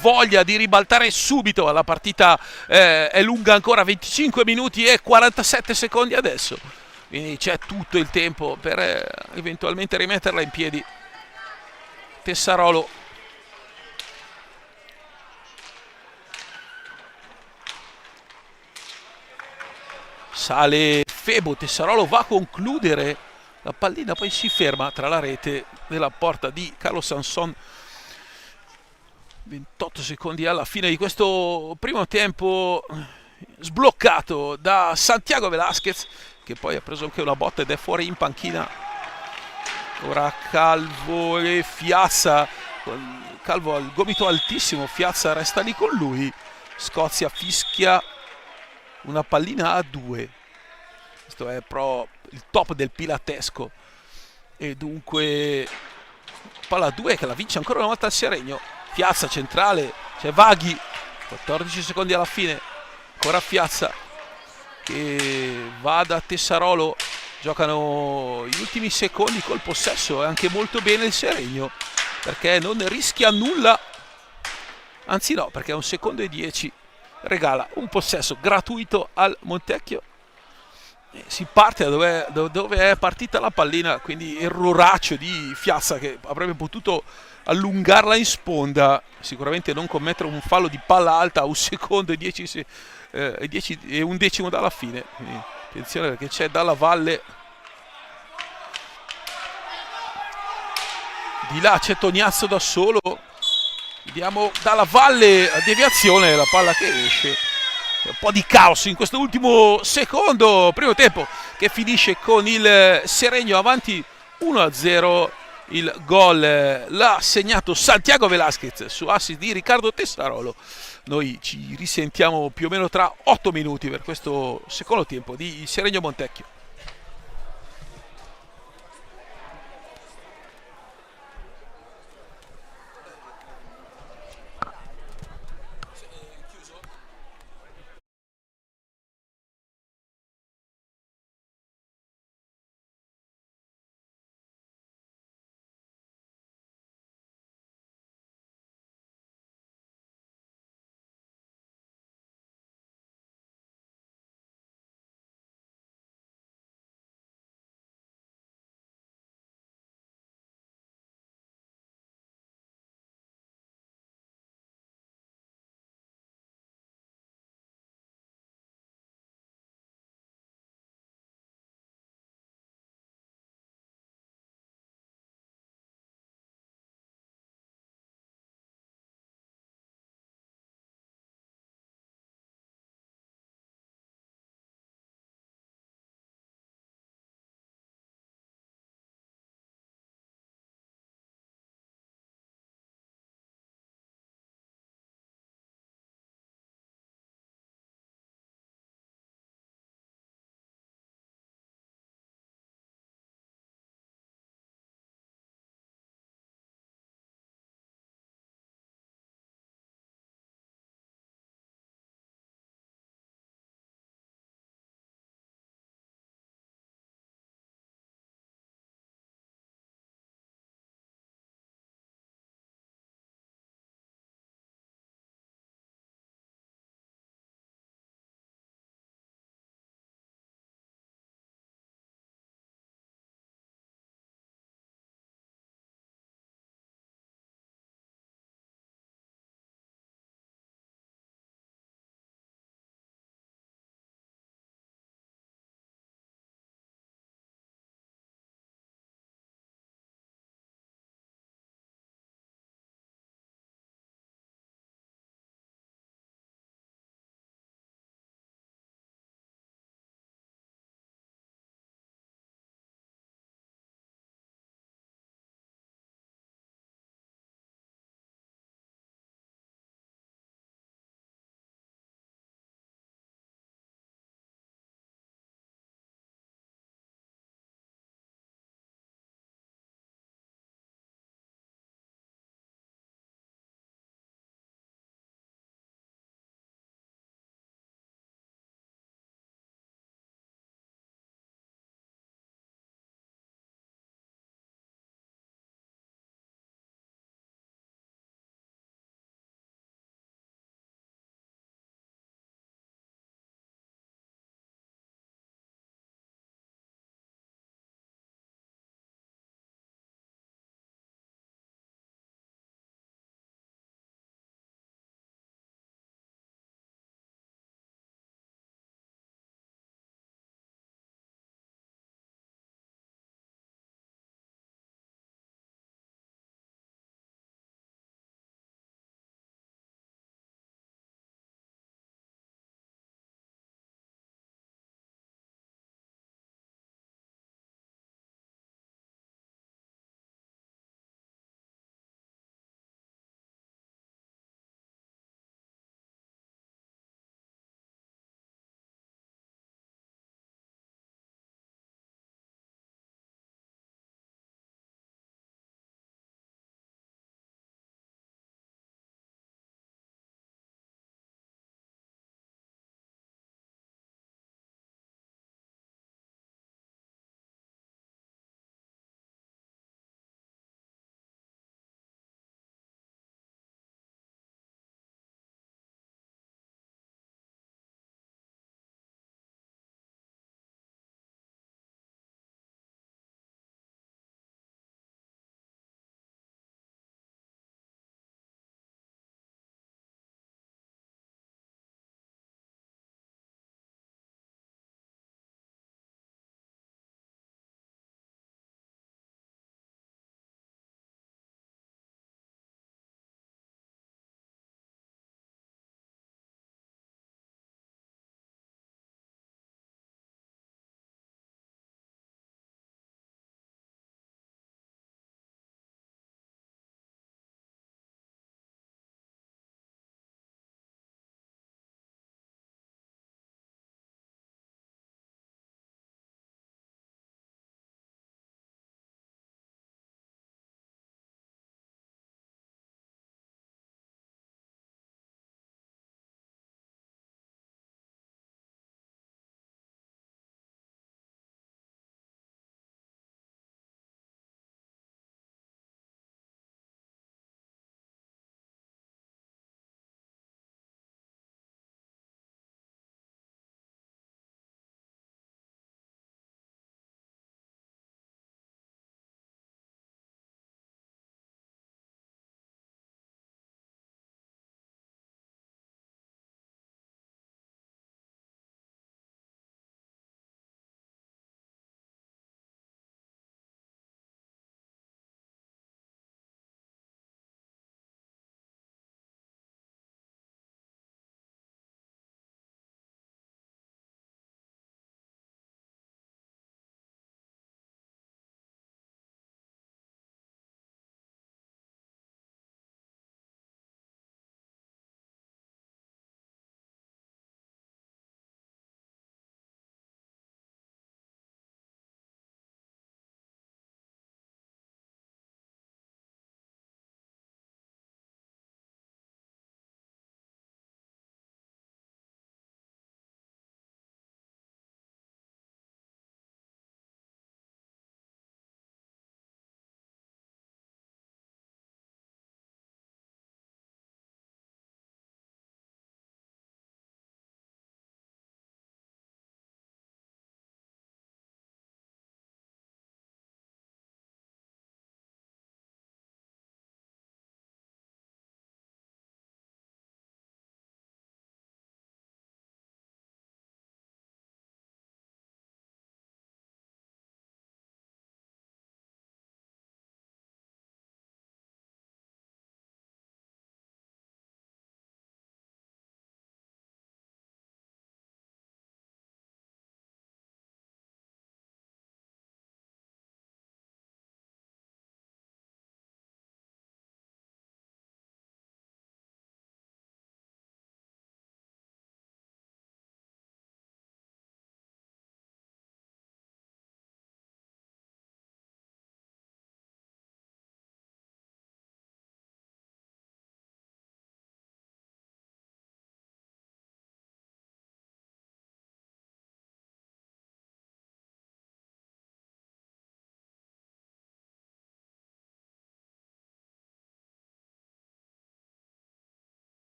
voglia di ribaltare subito. La partita è lunga ancora, 25 minuti e 47 secondi adesso, quindi c'è tutto il tempo per eventualmente rimetterla in piedi. Tessarolo sale Febo, Tessarolo va a concludere la pallina, poi si ferma tra la rete della porta di Carlo Sanson. 28 secondi alla fine di questo primo tempo, sbloccato da Santiago Velasquez, che poi ha preso anche una botta ed è fuori in panchina. Ora Calvo e Fiazza, Calvo ha il gomito altissimo, Fiazza resta lì con lui. Scozia fischia una pallina a 2. Questo è però il top del pilatesco e dunque palla a 2 che la vince ancora una volta il Seregno. Fiazza centrale, c'è Vaghi, 14 secondi alla fine, ancora Fiazza che va da Tessarolo. Giocano gli ultimi secondi col possesso e anche molto bene il Seregno perché non rischia nulla, anzi no, perché a 1 secondo e 10 regala un possesso gratuito al Montecchio. Si parte da dove è partita la pallina, quindi erroraccio di Fiazza che avrebbe potuto allungarla in sponda, sicuramente non commettere un fallo di palla alta a 1 secondo e 10 e un decimo dalla fine. Quindi attenzione perché c'è dalla valle, di là c'è Tognazzo da solo, vediamo dalla valle, deviazione, la palla che esce. Un po' di caos in questo ultimo secondo, primo tempo che finisce con il Seregno avanti 1-0 Il gol l'ha segnato Santiago Velasquez su assist di Riccardo Tessarolo. Noi ci risentiamo più o meno tra 8 minuti per questo secondo tempo di Seregno Montecchio.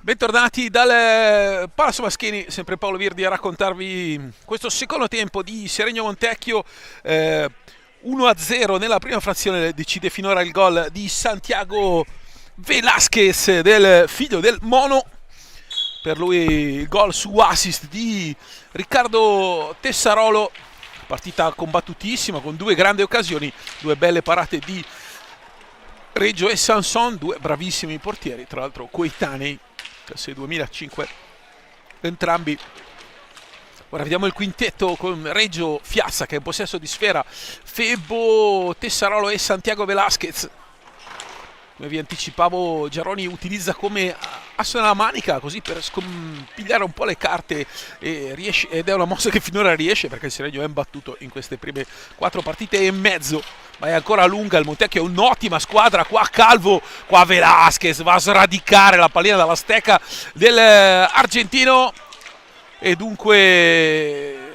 Bentornati dal Palazzo Maschini, sempre Paolo Virdi a raccontarvi questo secondo tempo di Seregno Montecchio. 1-0 nella prima frazione, decide finora il gol di Santiago Velasquez, del figlio del Mono. Per lui il gol su assist di Riccardo Tessarolo. Partita combattutissima con due grandi occasioni, due belle parate di Reggio e Sanson, due bravissimi portieri, tra l'altro coetanei, classe 2005 entrambi. Ora vediamo il quintetto con Reggio, Fiazza che è in possesso di sfera, Febo, Tessarolo e Santiago Velasquez. Come vi anticipavo, Giaroni utilizza come asso nella manica così per scompigliare un po' le carte, e riesce, ed è una mossa che finora riesce perché il Seregno è imbattuto in queste prime 4 partite e mezzo, ma è ancora lunga. Il Montecchio è un'ottima squadra, qua Calvo, qua Velasquez va a sradicare la pallina dalla stecca dell'argentino, e dunque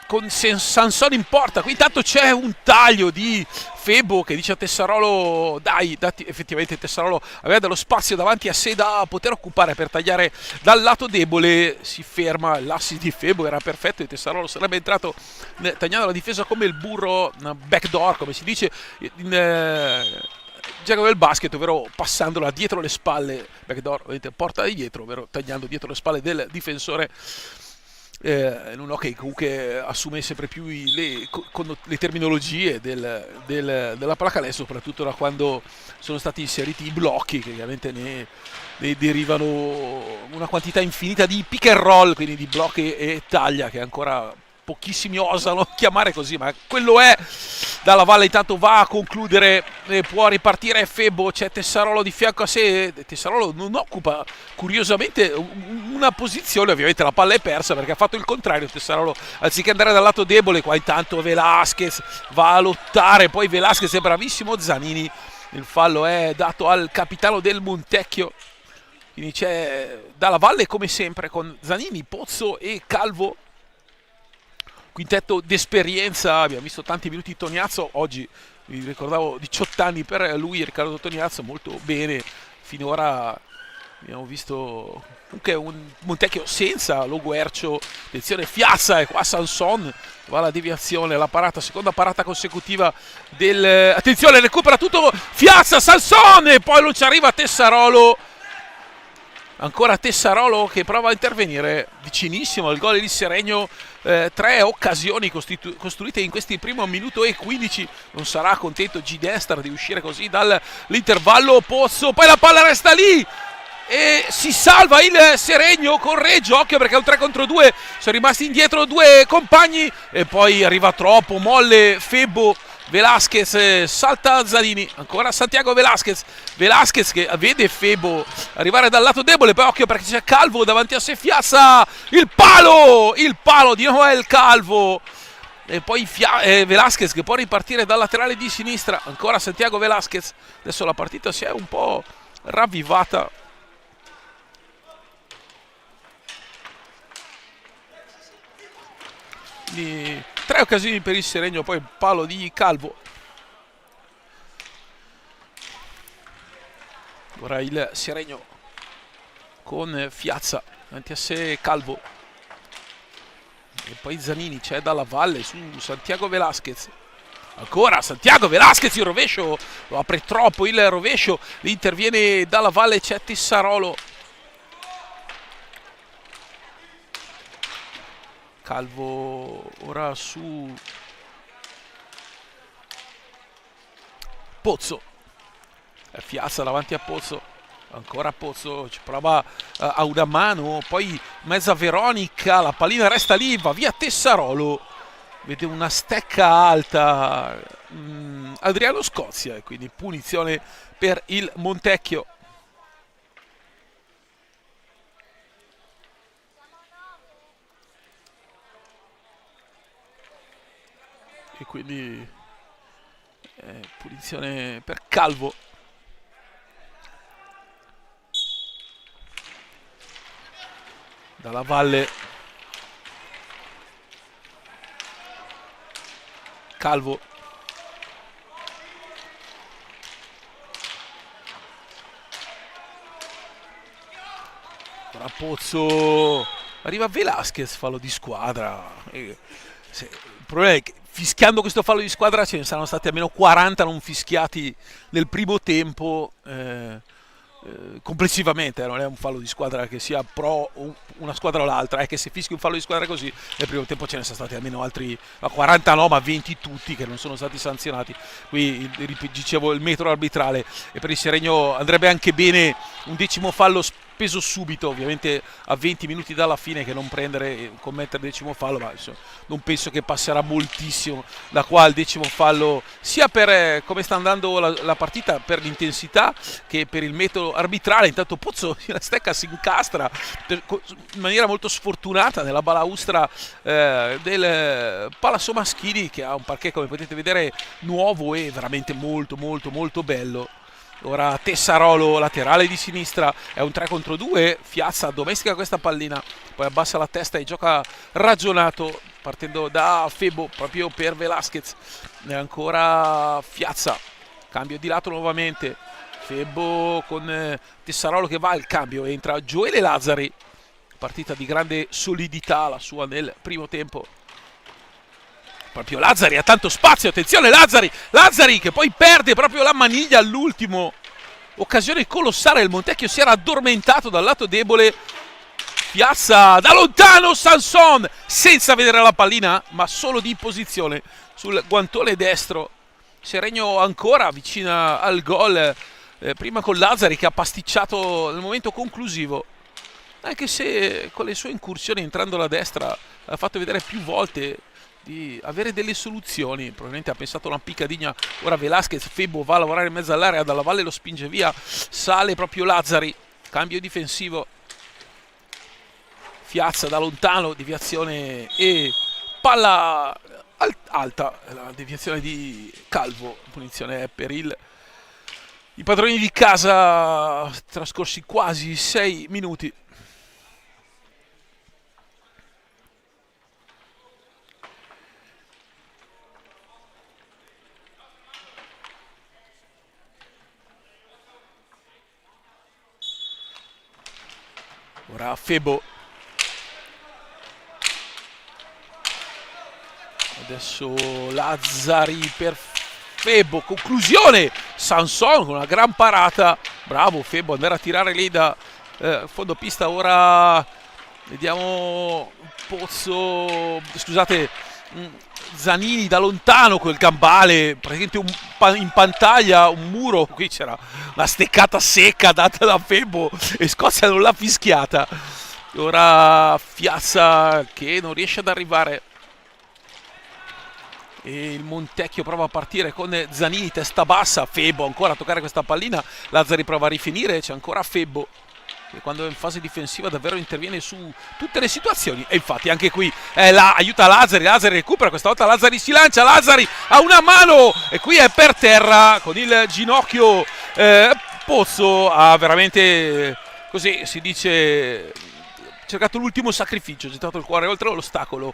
con Sanson in porta. Qui intanto c'è un taglio di Febo che dice a Tessarolo dai, datti. Effettivamente Tessarolo aveva dello spazio davanti a sé da poter occupare per tagliare dal lato debole, si ferma, l'assist di Febo era perfetto e Tessarolo sarebbe entrato tagliando la difesa come il burro, backdoor come si dice in gioco del basket, ovvero passandola dietro le spalle, backdoor ovviamente porta di dietro, ovvero tagliando dietro le spalle del difensore. In un hockey comunque assume sempre più le terminologie della pallacanestro, soprattutto da quando sono stati inseriti i blocchi, che ovviamente ne derivano una quantità infinita di pick and roll, quindi di blocchi e taglia, che ancora pochissimi osano chiamare così, ma quello è. Dalla Valle intanto va a concludere, può ripartire Febo, c'è Tessarolo di fianco a sé. Tessarolo non occupa curiosamente una posizione, ovviamente la palla è persa perché ha fatto il contrario Tessarolo, anziché andare dal lato debole. Qua intanto Velasquez va a lottare, poi Velasquez è bravissimo, Zanini, il fallo è dato al capitano del Montecchio, quindi c'è Dalla Valle come sempre con Zanini, Pozzo e Calvo. Quintetto d'esperienza, abbiamo visto tanti minuti di Toniazzo, oggi vi ricordavo 18 anni per lui, Riccardo Toniazzo, molto bene finora. Abbiamo visto comunque un Montecchio senza lo Guercio. Attenzione Fiazza, e qua Sanson va la deviazione, la parata, seconda parata consecutiva del... Attenzione, recupera tutto Fiazza, Sanson, e poi non ci arriva Tessarolo. Ancora Tessarolo che prova a intervenire vicinissimo al gol di Seregno. 3 occasioni costruite in questi primo minuto e 15. Non sarà contento G-Destar di uscire così dall'intervallo. Pozzo, poi la palla resta lì e si salva il Seregno con Reggio. Occhio perché è un 3 contro 2, sono rimasti indietro due compagni e poi arriva troppo molle Febo. Velasquez, salta Zanini, ancora Santiago Velasquez che vede Febo arrivare dal lato debole, poi occhio perché c'è Calvo davanti a sé, Fiazza, il palo di Noel Calvo, e poi Velasquez che può ripartire dal laterale di sinistra, ancora Santiago Velasquez. Adesso la partita si è un po' ravvivata. Quindi 3 occasioni per il Seregno, poi il palo di Calvo. Ora il Seregno con Fiazza davanti a sé, Calvo, e poi Zanini, c'è Dalla Valle su Santiago Velasquez. Ancora Santiago Velasquez, il rovescio, lo apre troppo il rovescio, interviene Dalla Valle, c'è Tessarolo. Calvo ora su Pozzo, Fiazza davanti a Pozzo, ancora Pozzo, ci prova a una mano, poi mezza Veronica, la pallina resta lì, va via Tessarolo, vede una stecca alta Adriano Scozia, e quindi punizione per il Montecchio. E quindi punizione per Calvo. Dalla Valle, Calvo, Ora Pozzo, arriva Velasquez, fallo di squadra. Il problema è che fischiando questo fallo di squadra ce ne saranno stati almeno 40 non fischiati nel primo tempo. Complessivamente non è un fallo di squadra che sia pro una squadra o l'altra, è che se fischi un fallo di squadra così nel primo tempo ce ne sono stati almeno altri 40 no, ma 20 tutti che non sono stati sanzionati. Qui dicevo il metro arbitrale, e per il Seregno andrebbe anche bene un decimo fallo speso subito, ovviamente a 20 minuti dalla fine, che non prendere e commettere il decimo fallo, ma insomma, non penso che passerà moltissimo da qua al decimo fallo, sia per come sta andando la partita, per l'intensità, che per il metodo arbitrale. Intanto Pozzo la stecca si incastra in maniera molto sfortunata nella balaustra del Palazzo Maschini, che ha un parquet, come potete vedere, nuovo e veramente molto molto molto bello. Ora Tessarolo, laterale di sinistra, è un 3 contro 2, Fiazza domestica questa pallina, poi abbassa la testa e gioca ragionato, partendo da Febo proprio per Velasquez. E ancora Fiazza, cambio di lato nuovamente, Febo con Tessarolo che va al cambio, entra Gioele Lazzari, partita di grande solidità la sua nel primo tempo. Proprio Lazzari ha tanto spazio, attenzione Lazzari che poi perde proprio la maniglia all'ultimo, occasione colossale, il Montecchio si era addormentato dal lato debole. Piazza da lontano Sanson senza vedere la pallina, ma solo di posizione sul guantone destro. Seregno ancora vicina al gol, prima con Lazzari che ha pasticciato nel momento conclusivo, anche se con le sue incursioni entrando alla destra ha fatto vedere più volte di avere delle soluzioni. Probabilmente ha pensato a una piccadigna. Ora Velasquez, Febo va a lavorare in mezzo all'area, dalla valle lo spinge via, sale proprio Lazzari, cambio difensivo, Fiazza da lontano, deviazione e palla alta, la deviazione di Calvo, punizione per i padroni di casa, trascorsi quasi 6 minuti. Ora Febo, adesso Lazzari per Febo, conclusione, Sanson con una gran parata, bravo Febo, andare a tirare lì da fondo pista. Ora vediamo Pozzo, scusate, Zanini da lontano col gambale, praticamente in pantaglia un muro. Qui c'era una steccata secca data da Febo e Scozia non l'ha fischiata. Ora Fiazza che non riesce ad arrivare, e il Montecchio prova a partire con Zanini, testa bassa, Febo ancora a toccare questa pallina, Lazzari prova a rifinire, c'è ancora Febo che quando è in fase difensiva davvero interviene su tutte le situazioni, e infatti anche qui aiuta Lazzari recupera, questa volta Lazzari si lancia, Lazzari ha una mano e qui è per terra con il ginocchio. Pozzo ha veramente, così si dice, cercato l'ultimo sacrificio, ha gettato il cuore oltre l'ostacolo.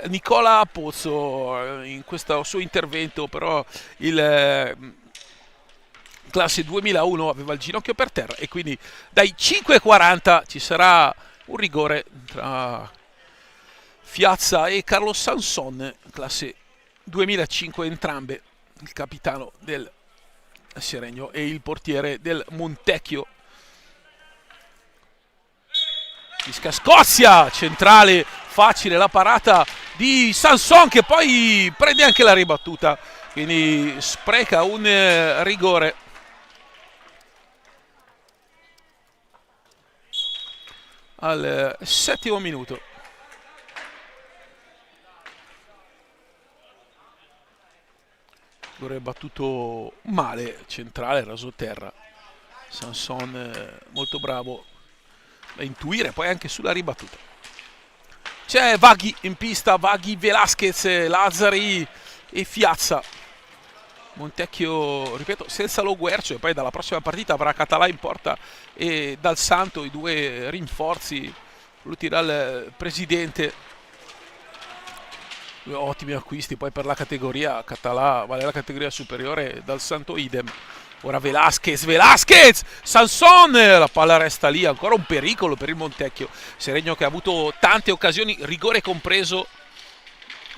Nicola Pozzo in questo suo intervento, però il classe 2001 aveva il ginocchio per terra, e quindi dai 5:40 ci sarà un rigore tra Fiazza e Carlos Sanson, classe 2005 entrambe, il capitano del Seregno e il portiere del Montecchio. Fisca Scozia, centrale, facile la parata di Sanson che poi prende anche la ribattuta, quindi spreca un rigore. Al 7° minuto. Rigore battuto male, centrale, raso terra. Sanson molto bravo da intuire poi anche sulla ribattuta. C'è Vaghi in pista, Vaghi, Velasquez, Lazzari e Fiazza. Montecchio, ripeto, senza Lo Guercio, e poi dalla prossima partita avrà Català in porta e Dal Santo, i due rinforzi voluti dal presidente. Due ottimi acquisti poi per la categoria. Català vale la categoria superiore, Dal Santo idem. Ora Velasquez, Sanson, la palla resta lì, ancora un pericolo per il Montecchio. Seregno che ha avuto tante occasioni, rigore compreso.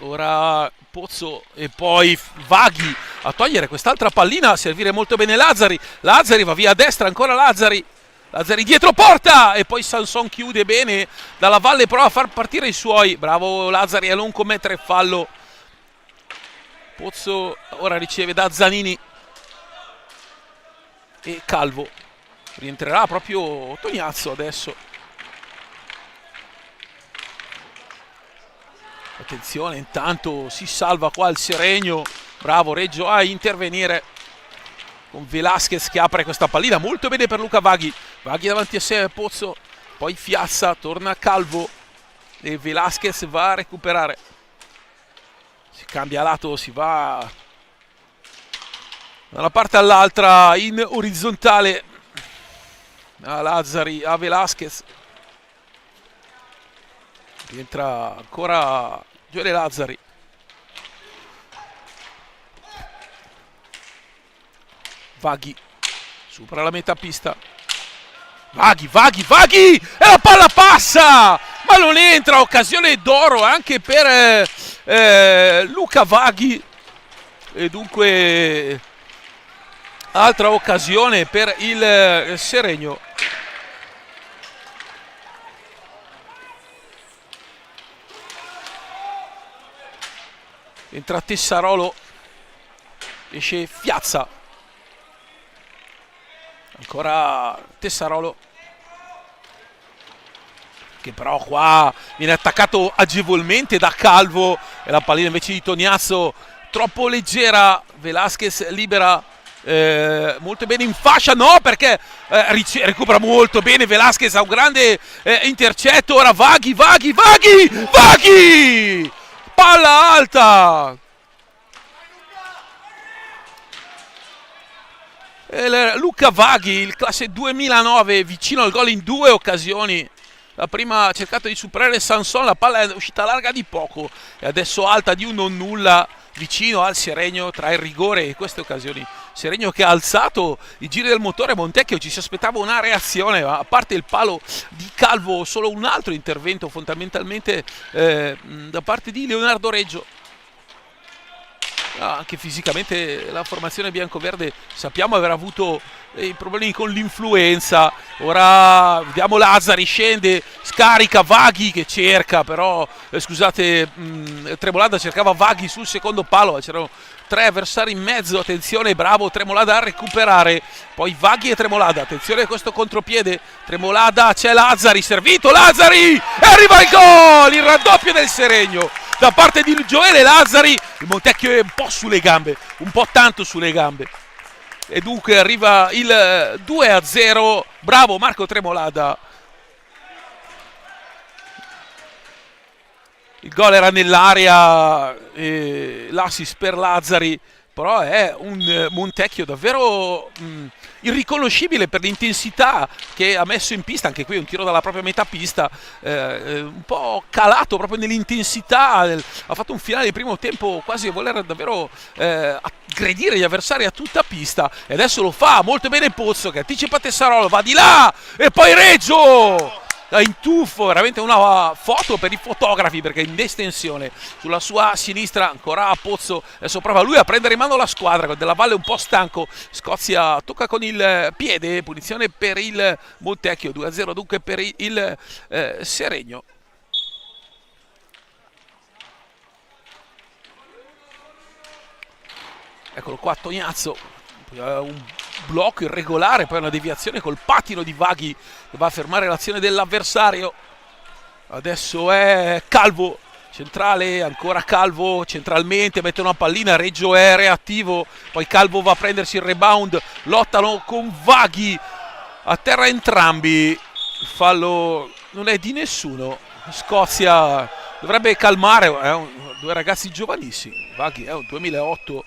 Ora Pozzo e poi Vaghi a togliere quest'altra pallina, a servire molto bene Lazzari. Lazzari va via a destra, ancora Lazzari dietro porta e poi Sanson chiude bene. Dalla Valle prova a far partire i suoi. Bravo Lazzari a non commettere fallo. Pozzo ora riceve da Zanini e Calvo. Rientrerà proprio Tognazzo adesso. Attenzione, intanto si salva qua il Seregno. Bravo Reggio a intervenire con Velasquez che apre questa pallina. Molto bene per Luca Vaghi. Vaghi davanti a sé, Pozzo. Poi Fiazza, torna Calvo e Velasquez va a recuperare. Si cambia lato, si va da una parte all'altra in orizzontale. A Lazzari, a Velasquez. Rientra ancora Gioele Lazzari. Vaghi supera la metà pista. Vaghi e la palla passa, ma non entra. Occasione d'oro anche per Luca Vaghi e dunque altra occasione per il Seregno. Entra Tessarolo, esce Fiazza, ancora Tessarolo che però qua viene attaccato agevolmente da Calvo e la pallina invece di Tognazzo troppo leggera. Velasquez libera molto bene in fascia, no, perché recupera molto bene Velasquez, ha un grande intercetto. Ora Vaghi, palla alta. Luca Vaghi, il classe 2009, vicino al gol in due occasioni. La prima ha cercato di superare Sanson, la palla è uscita larga di poco e adesso alta di un non nulla vicino al Seregno tra il rigore e queste occasioni. Seregno che ha alzato i giri del motore. Montecchio ci si aspettava una reazione, ma a parte il palo di Calvo solo un altro intervento fondamentalmente da parte di Leonardo Reggio. Anche fisicamente la formazione biancoverde sappiamo aver avuto dei problemi con l'influenza. Ora vediamo Lazzari, scende, scarica Vaghi che cerca però scusate, Tremolada cercava Vaghi sul secondo palo, c'erano tre avversari in mezzo. Attenzione, bravo Tremolada a recuperare, poi Vaghi e Tremolada, attenzione a questo contropiede. Tremolada, c'è Lazzari, servito Lazzari e arriva il gol, il raddoppio del Seregno da parte di Gioele Lazzari. Il Montecchio è un po' sulle gambe, un po' tanto sulle gambe e dunque arriva il 2-0. Bravo Marco Tremolada. Il gol era nell'area, l'assist per Lazzari, però è un Montecchio davvero irriconoscibile per l'intensità che ha messo in pista. Anche qui un tiro dalla propria metà pista, un po' calato proprio nell'intensità. Ha fatto un finale di primo tempo quasi a voler davvero aggredire gli avversari a tutta pista e adesso lo fa molto bene Pozzo che anticipa Tessarolo, va di là e poi Reggio in tuffo, veramente una foto per i fotografi perché in estensione sulla sua sinistra. Ancora a Pozzo, adesso prova lui a prendere in mano la squadra. Della Valle un po' stanco, Scozia tocca con il piede, punizione per il Montecchio. 2-0 dunque per il Seregno. Eccolo qua Tognazzo, un blocco irregolare, poi una deviazione col patino di Vaghi che va a fermare l'azione dell'avversario. Adesso è Calvo, centrale, ancora Calvo, centralmente mette una pallina, Reggio è reattivo, poi Calvo va a prendersi il rebound, lottano con Vaghi, a terra entrambi, il fallo non è di nessuno. Scozia dovrebbe calmare, due ragazzi giovanissimi. Vaghi è un 2008,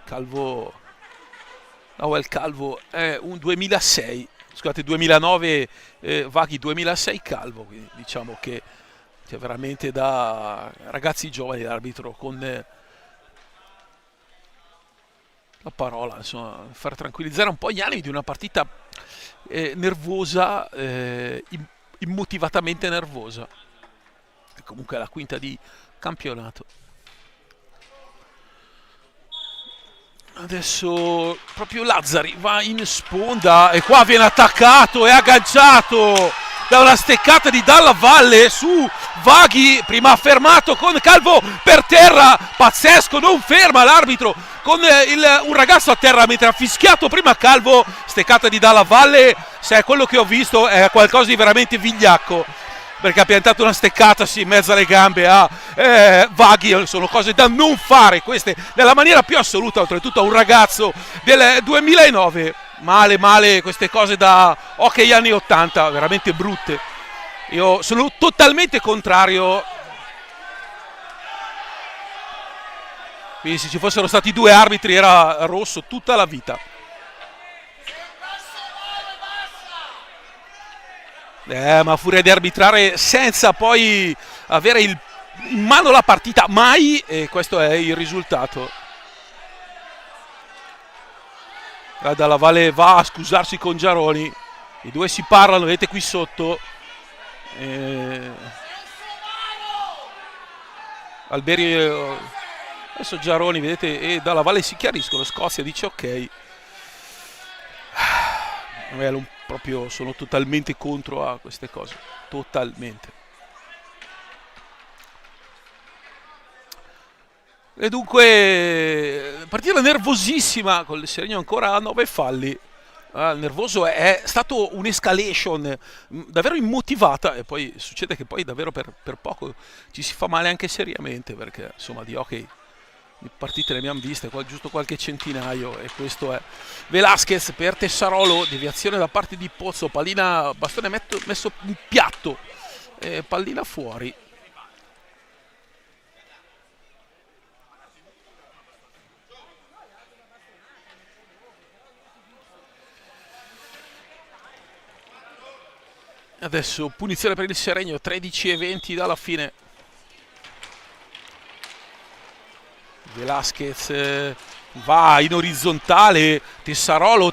Calvo, Noel Calvo è un 2006, scusate 2009, Vaghi 2006 Calvo, quindi diciamo che c'è veramente da ragazzi giovani l'arbitro con la parola, insomma, far tranquillizzare un po' gli animi di una partita nervosa, immotivatamente nervosa. E comunque è la quinta di campionato. Adesso proprio Lazzari va in sponda e qua viene attaccato e agganciato da una steccata di Dalla Valle su Vaghi, prima fermato con Calvo per terra, pazzesco, non ferma l'arbitro con un ragazzo a terra mentre ha fischiato prima Calvo. Steccata di Dalla Valle, se è quello che ho visto è qualcosa di veramente vigliacco, perché ha piantato una steccata in mezzo alle gambe a Vaghi. Sono cose da non fare queste, nella maniera più assoluta, oltretutto a un ragazzo del 2009. Male queste cose da hockey anni 80, veramente brutte. Io sono totalmente contrario. Quindi se ci fossero stati due arbitri era rosso tutta la vita. Ma a furia di arbitrare senza poi avere in mano la partita mai, e questo è il risultato. Dalla Valle va a scusarsi con Giaroni, i due si parlano, vedete qui sotto. Alberi, adesso Giaroni, vedete, e Dalla Valle si chiariscono. Scozia dice ok. Proprio sono totalmente contro a queste cose, totalmente. E dunque partita nervosissima con il Seregno ancora a 9 falli. Il nervoso è stato un'escalation davvero immotivata, e poi succede che poi davvero per poco ci si fa male anche seriamente, perché insomma di hockey di partite ne abbiamo viste, giusto qualche centinaio, e questo è. Velasquez per Tessarolo, deviazione da parte di Pozzo, pallina, bastone messo in piatto, pallina fuori. Adesso punizione per il Seregno, 13:20 dalla fine. Velasquez va in orizzontale, Tessarolo,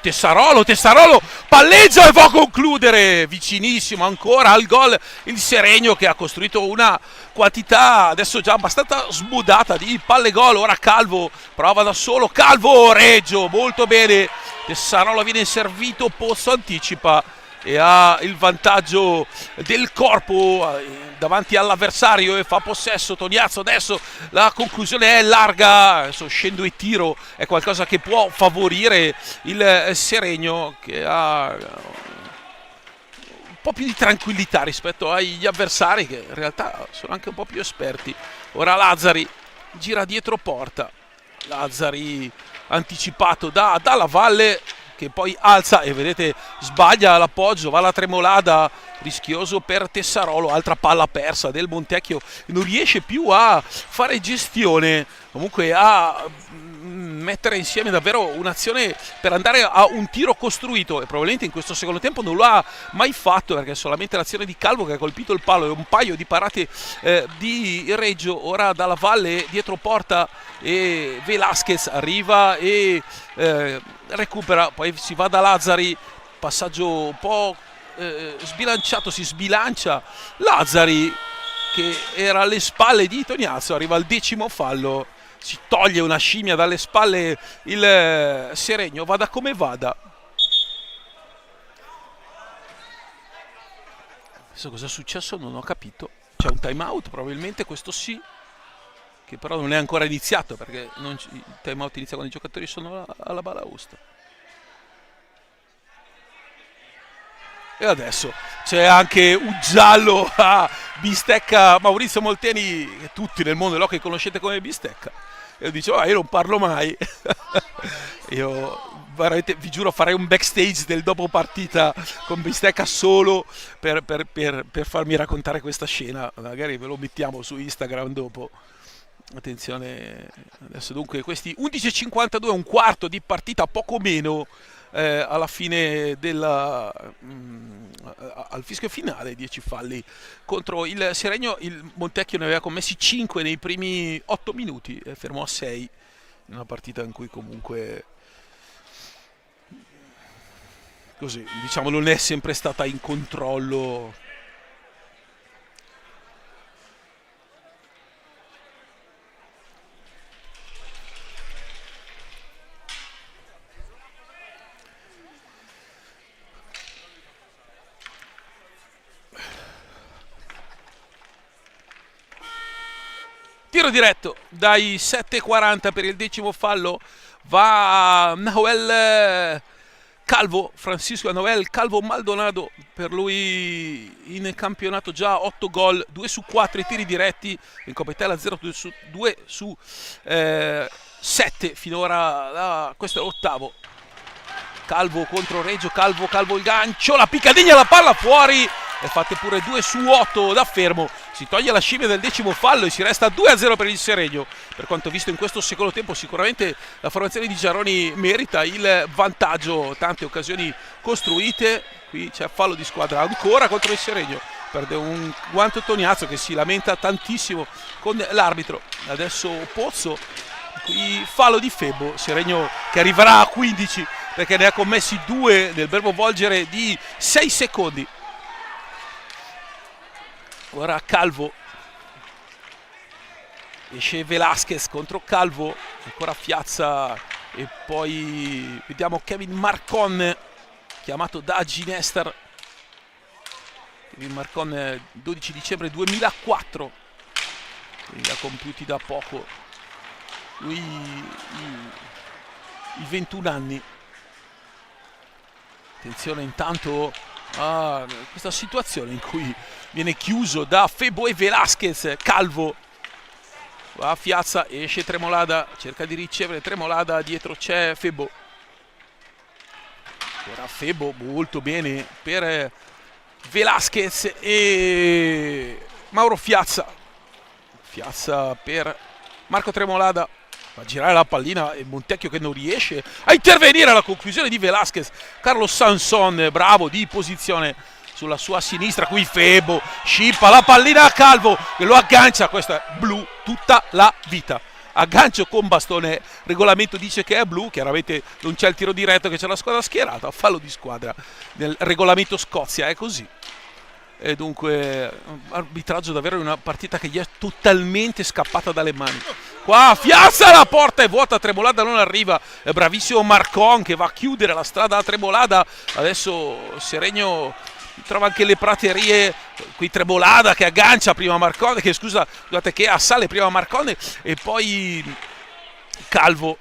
palleggia e va a concludere, vicinissimo ancora al gol il Seregno, che ha costruito una quantità adesso già abbastanza smodata di palle gol. Ora Calvo prova da solo, Calvo, Reggio, molto bene, Tessarolo viene servito, Pozzo anticipa e ha il vantaggio del corpo davanti all'avversario e fa possesso. Toniazzo, adesso la conclusione è larga, adesso scendo e tiro, è qualcosa che può favorire il Seregno, che ha un po' più di tranquillità rispetto agli avversari, che in realtà sono anche un po' più esperti. Ora Lazzari gira dietro porta, Lazzari anticipato Dalla Valle, che poi alza e vedete sbaglia l'appoggio, va la tremolada, rischioso per Tessarolo, altra palla persa del Montecchio, non riesce più a fare gestione, comunque a mettere insieme davvero un'azione per andare a un tiro costruito, e probabilmente in questo secondo tempo non lo ha mai fatto, perché è solamente l'azione di Calvo che ha colpito il palo e un paio di parate di Reggio. Ora Dalla Valle dietro porta e Velasquez arriva e recupera, poi si va da Lazzari, passaggio un po' sbilanciato, si sbilancia Lazzari che era alle spalle di Toniazzo, arriva al 10° fallo, si toglie una scimmia dalle spalle il Seregno, vada come vada. Adesso cosa è successo non ho capito, c'è un time out probabilmente, questo sì, che però non è ancora iniziato, perché il time out inizia quando i giocatori sono alla balaustra. E adesso c'è anche un giallo a Bistecca Maurizio Molteni, che tutti nel mondo dell'hockey conoscete come Bistecca, e dicevo io non parlo mai. Io veramente vi giuro farei un backstage del dopo partita con Bistecca solo per farmi raccontare questa scena, magari ve lo mettiamo su Instagram dopo. Attenzione, adesso dunque questi 11:52, un quarto di partita, poco meno alla fine al fischio finale, 10 falli contro il Seregno. Il Montecchio ne aveva commessi 5 nei primi 8 minuti e fermò a 6 in una partita in cui comunque, così, diciamo, non è sempre stata in controllo. Tiro diretto dai 7,40 per il 10° fallo, va Nahuel Calvo, Francisco Nahuel Calvo Maldonado, per lui in campionato già 8 gol, 2 su 4 i tiri diretti, in Coppa Italia 2 su 7 finora, questo è l'8º. Calvo contro Reggio, Calvo il gancio, la Piccadiglia, la palla fuori, e fate pure 2 su 8 da fermo. Si toglie la scimmia del 10° fallo e si resta 2-0 per il Seregno. Per quanto visto in questo secondo tempo, sicuramente la formazione di Giaroni merita il vantaggio, tante occasioni costruite. Qui c'è fallo di squadra ancora contro il Seregno, perde un guanto Toniazzo che si lamenta tantissimo con l'arbitro. Adesso Pozzo, qui fallo di Febo, Seregno che arriverà a 15 perché ne ha commessi 2 nel breve volgere di 6 secondi. Ora Calvo, esce Velasquez contro Calvo, ancora Fiazza, e poi vediamo Kevin Marcon chiamato da Ginestar. Kevin Marcon, 12 dicembre 2004, quindi li ha compiuti da poco lui i 21 anni. Attenzione intanto a questa situazione in cui viene chiuso da Febo e Velasquez. Calvo va a Fiazza, esce Tremolada, cerca di ricevere Tremolada, dietro c'è Febo. Ora Febo molto bene per Velasquez e Mauro Fiazza. Fiazza per Marco Tremolada, va a girare la pallina e Montecchio che non riesce a intervenire alla conclusione di Velasquez. Carlos Sanson, bravo di posizione sulla sua sinistra, qui Febo scippa la pallina a Calvo che lo aggancia. Questo è blu tutta la vita, aggancio con bastone, regolamento dice che è blu, chiaramente non c'è il tiro diretto che c'è la squadra schierata, fallo di squadra nel regolamento Scozia, è così. E dunque arbitraggio davvero in una partita che gli è totalmente scappata dalle mani. Qua Fiazza, la porta è vuota, Tremolada non arriva, è bravissimo Marcon che va a chiudere la strada a Tremolada. Adesso Seregno trova anche le praterie, qui Tremolada che aggancia prima Marcon, che scusate, che assale prima Marcon e poi Calvo.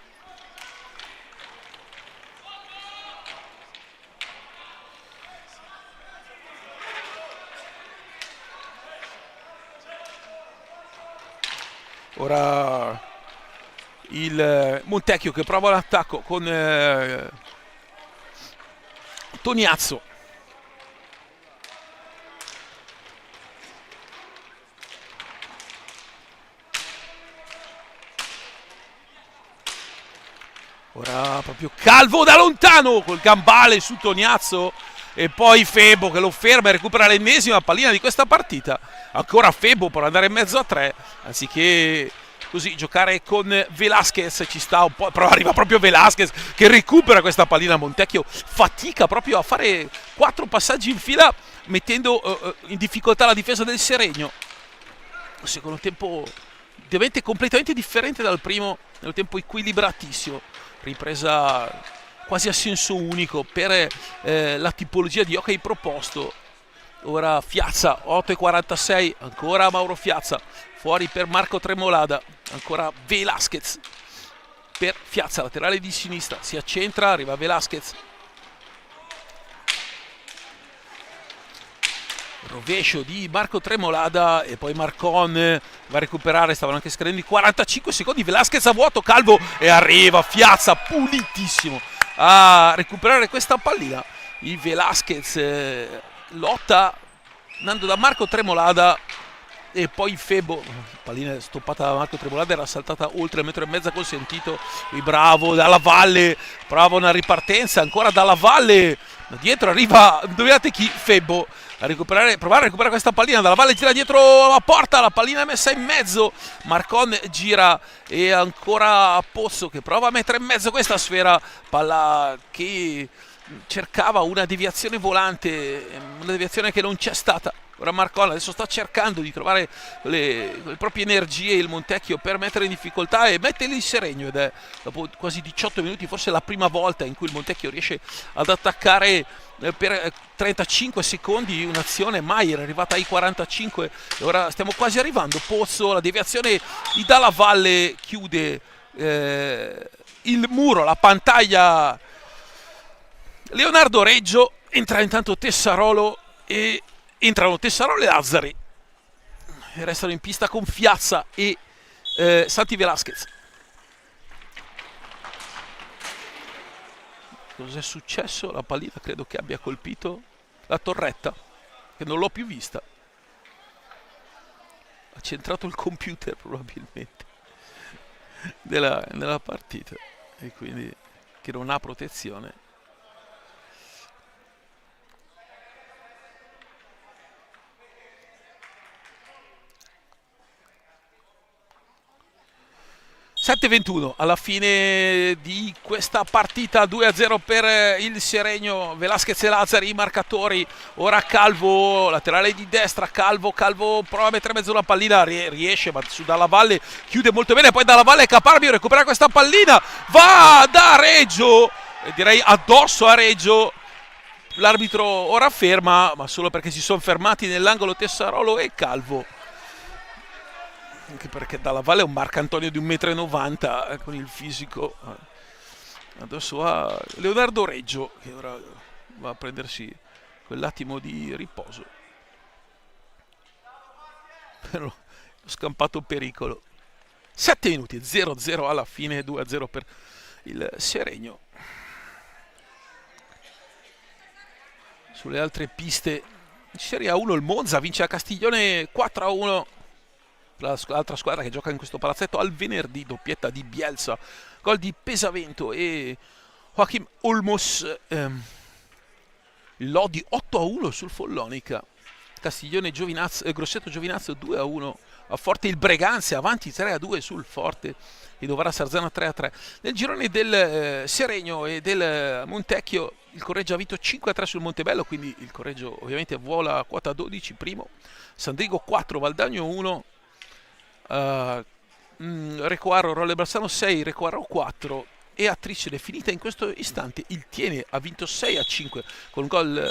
Ora il Montecchio che prova l'attacco con Toniazzo. Ora proprio Calvo da lontano col gambale su Toniazzo e poi Febo che lo ferma e recupera l'ennesima pallina di questa partita. Ancora Febo per andare in mezzo a 3 anziché così giocare con Velasquez, ci sta un po', però arriva proprio Velasquez che recupera questa pallina. Montecchio fatica proprio a fare 4 passaggi in fila mettendo in difficoltà la difesa del Seregno. Il secondo tempo ovviamente completamente differente dal primo, nel tempo equilibratissimo, ripresa quasi a senso unico per la tipologia di hockey proposto. Ora Fiazza, 8,46, ancora Mauro Fiazza, fuori per Marco Tremolada, ancora Velasquez per Fiazza, laterale di sinistra, si accentra, arriva Velasquez. Rovescio di Marco Tremolada e poi Marcon va a recuperare, stavano anche scadendo i 45 secondi, Velasquez a vuoto, Calvo e arriva Fiazza pulitissimo a recuperare questa pallina. Il Velasquez lotta andando da Marco Tremolada e poi Febo, pallina stoppata da Marco Tremolada, era saltata oltre il 1,5 metri consentito. E bravo dalla valle, bravo una ripartenza ancora dalla valle, dietro arriva, indovinate chi? Febo provare a recuperare questa pallina. Dalla Valle gira dietro la porta, la pallina è messa in mezzo, Marcon gira e ancora Pozzo che prova a mettere in mezzo questa sfera, palla che cercava una deviazione volante, una deviazione che non c'è stata. Ora Marcon adesso sta cercando di trovare le proprie energie, il Montecchio, per mettere in difficoltà e mettere il Seregno, ed è dopo quasi 18 minuti forse la prima volta in cui il Montecchio riesce ad attaccare per 35 secondi un'azione. Mai era arrivata ai 45 e ora stiamo quasi arrivando. Pozzo, la deviazione di Dalla Valle chiude il muro, la pantaglia. Leonardo Reggio, entra intanto Tessarolo e entrano Tessarolo e Lazzari, restano in pista con Fiazza e Santi Velasquez. Cos'è successo? La pallina credo che abbia colpito la torretta, che non l'ho più vista. Ha centrato il computer probabilmente nella partita, e quindi che non ha protezione. (7:21) alla fine di questa partita, 2-0 per il Seregno. Velasquez e Lazzari i marcatori. Ora Calvo, laterale di destra, Calvo prova a mettere in mezzo una pallina, riesce, ma su Dalla Valle chiude molto bene. Poi Dalla Valle è Caparbio, recupera questa pallina, va da Reggio, direi addosso a Reggio. L'arbitro ora ferma, ma solo perché si sono fermati nell'angolo Tessarolo e Calvo, anche perché Dalla Valle è un Marcantonio di 1,90 m con il fisico. Adesso ha Leonardo Reggio che ora va a prendersi quell'attimo di riposo per lo scampato pericolo. 7 minuti, 0-0 alla fine, 2-0 per il Seregno. Sulle altre piste in Serie A1 il Monza vince a Castiglione 4-1. L'altra squadra che gioca in questo palazzetto al venerdì, doppietta di Bielsa, gol di Pesavento e Joachim Olmos. Il Lodi 8-1 sul Follonica. Castiglione Grosseto Giovinazzo 2-1 a Forte. Il Breganze avanti 3-2 sul Forte e Novara Sarzana 3-3. Nel girone del Seregno e del Montecchio il Correggio ha vinto 5-3 sul Montebello, quindi il Correggio ovviamente vola a quota 12 primo. Sandrigo 4, Valdagno 1, Recoaro Rolle Balsano 6, Recoaro 4 e a Tricele finita in questo istante il Tiene ha vinto 6-5 con un gol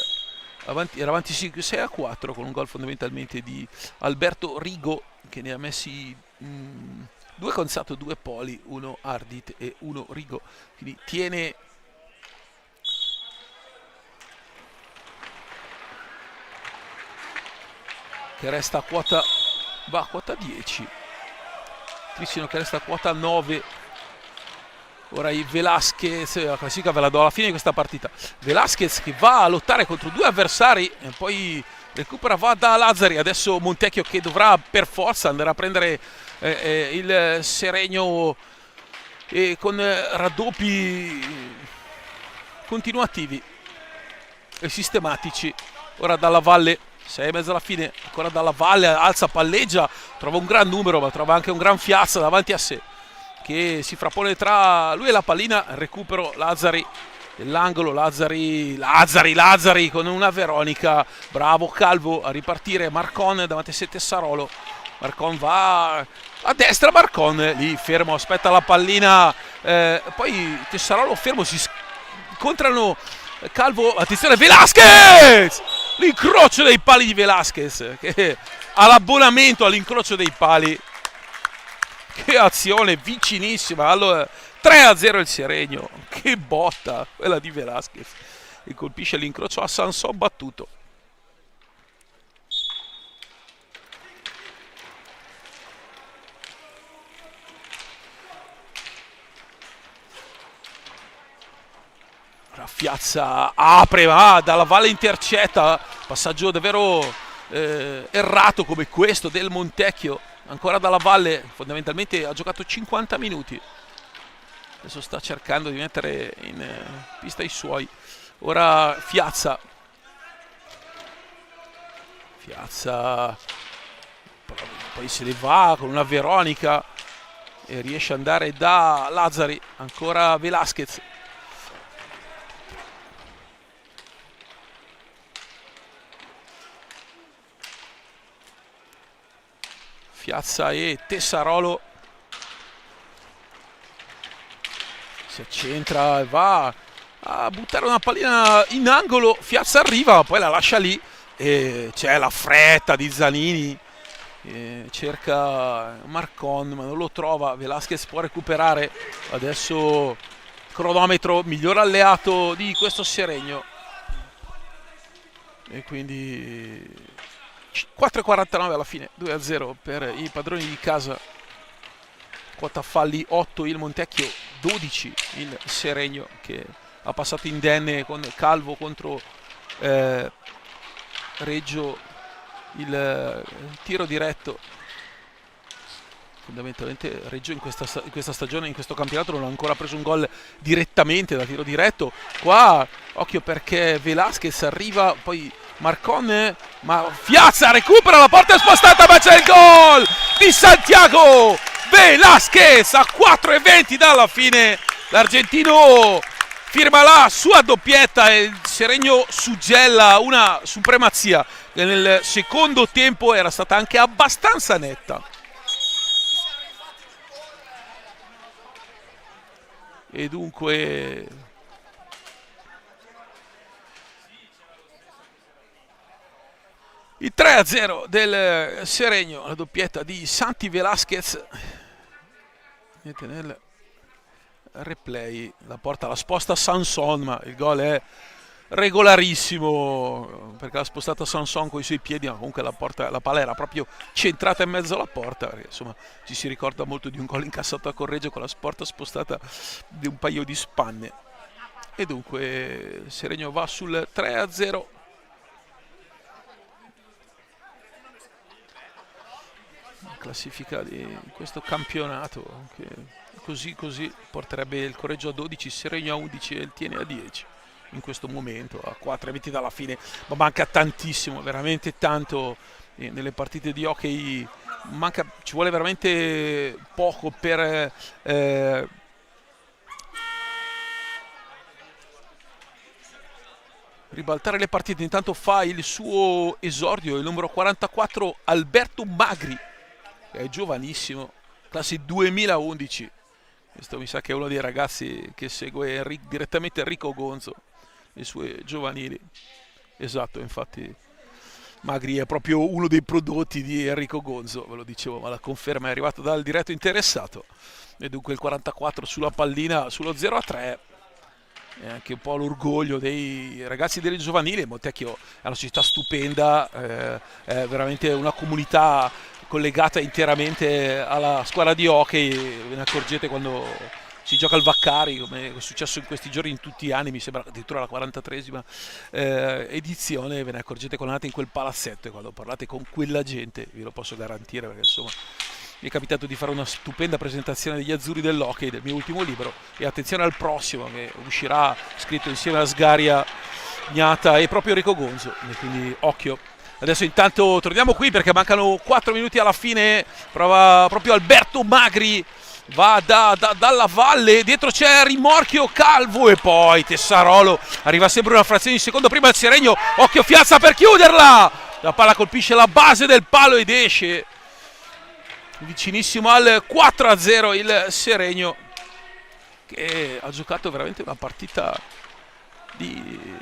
era avanti 6-4 con un gol fondamentalmente di Alberto Rigo, che ne ha messi 2 Consato, 2 Poli, 1 Ardit e 1 Rigo. Quindi Tiene che resta a quota, va a quota 10, Tricino che resta a quota 9. Ora i Velasquez, la classifica ve la do alla fine di questa partita. Velasquez che va a lottare contro 2 avversari e poi recupera, va da Lazzari. Adesso Montecchio che dovrà per forza andare a prendere il Seregno con raddoppi continuativi e sistematici. Ora Dalla Valle, 6,5 alla fine, ancora Dalla Valle, alza, palleggia, trova un gran numero ma trova anche un gran Fiazza davanti a sé che si frappone tra lui e la pallina. Recupero Lazzari nell'angolo, Lazzari con una Veronica, bravo Calvo a ripartire. Marcon davanti a sé Tessarolo, Marcon va a destra, Marcon lì fermo, aspetta la pallina, poi Tessarolo fermo, si incontrano Calvo, attenzione Velasquez, l'incrocio dei pali di Velasquez che ha l'abbonamento all'incrocio dei pali. Che azione vicinissima. Allora 3-0 il Seregno, che botta quella di Velasquez, e colpisce l'incrocio a Sanson battuto. Fiazza apre, va Dalla Valle, intercetta, passaggio davvero errato come questo del Montecchio. Ancora Dalla Valle, fondamentalmente ha giocato 50 minuti, adesso sta cercando di mettere in pista i suoi. Ora Fiazza Piazza, poi se ne va con una Veronica e riesce ad andare da Lazzari. Ancora Velasquez. Piazza e Tessarolo. Si accentra e va a buttare una pallina in angolo. Piazza arriva, poi la lascia lì e c'è la fretta di Zanini. Cerca Marcon ma non lo trova. Velasquez può recuperare. Adesso cronometro, miglior alleato di questo Seregno. E quindi 4,49 alla fine, 2-0 per i padroni di casa. Quota falli 8 il Montecchio, 12 il Seregno, che ha passato indenne con Calvo contro Reggio il tiro diretto. Fondamentalmente Reggio in questa stagione, in questo campionato, non ha ancora preso un gol direttamente da tiro diretto. Qua occhio perché Velasquez arriva, poi Marcon, ma Piazza recupera, la porta è spostata, ma c'è il gol di Santiago Velasquez a 4:20 dalla fine. L'argentino firma la sua doppietta e il Seregno suggella una supremazia che nel secondo tempo era stata anche abbastanza netta. E dunque il 3-0 del Seregno, la doppietta di Santi Velasquez. Niente, nel replay la porta, la sposta Sanson, ma il gol è regolarissimo perché l'ha spostata Sanson con i suoi piedi, ma comunque la palla era proprio centrata in mezzo alla porta, perché insomma ci si ricorda molto di un gol incassato a Correggio con la porta spostata di un paio di spanne. E dunque Seregno va sul 3-0. Classifica di questo campionato che così porterebbe il Correggio a 12, Seregno a 11 e il Tiene a 10 in questo momento, a 4:20 dalla fine, ma manca tantissimo, veramente tanto nelle partite di hockey. Ci vuole veramente poco per ribaltare le partite. Intanto fa il suo esordio il numero 44 Alberto Magri, che è giovanissimo, classe 2011. Questo mi sa che è uno dei ragazzi che segue direttamente Enrico Gonzo, le sue giovanili. Esatto, infatti Magri è proprio uno dei prodotti di Enrico Gonzo, ve lo dicevo, ma la conferma è arrivata dal diretto interessato. E dunque il 44 sulla pallina, sullo 0-3. È anche un po' l'orgoglio dei ragazzi delle giovanili. Montecchio è una società stupenda, è veramente una comunità collegata interamente alla squadra di hockey. Ve ne accorgete quando si gioca al Vaccari, come è successo in questi giorni, in tutti gli anni, mi sembra addirittura la 43esima edizione. Ve ne accorgete quando andate in quel palazzetto e quando parlate con quella gente, vi lo posso garantire, perché insomma mi è capitato di fare una stupenda presentazione degli azzurri dell'hockey del mio ultimo libro. E attenzione al prossimo che uscirà scritto insieme a Sgaria, Gnata e proprio Enrico Gonzo, e quindi occhio. Adesso intanto torniamo qui perché mancano 4 minuti alla fine. Prova proprio Alberto Magri, va dalla valle, dietro c'è rimorchio Calvo e poi Tessarolo. Arriva sempre una frazione di secondo prima il Seregno. Occhio Piazza per chiuderla, la palla colpisce la base del palo ed esce. Vicinissimo al 4-0 il Seregno, che ha giocato veramente una partita di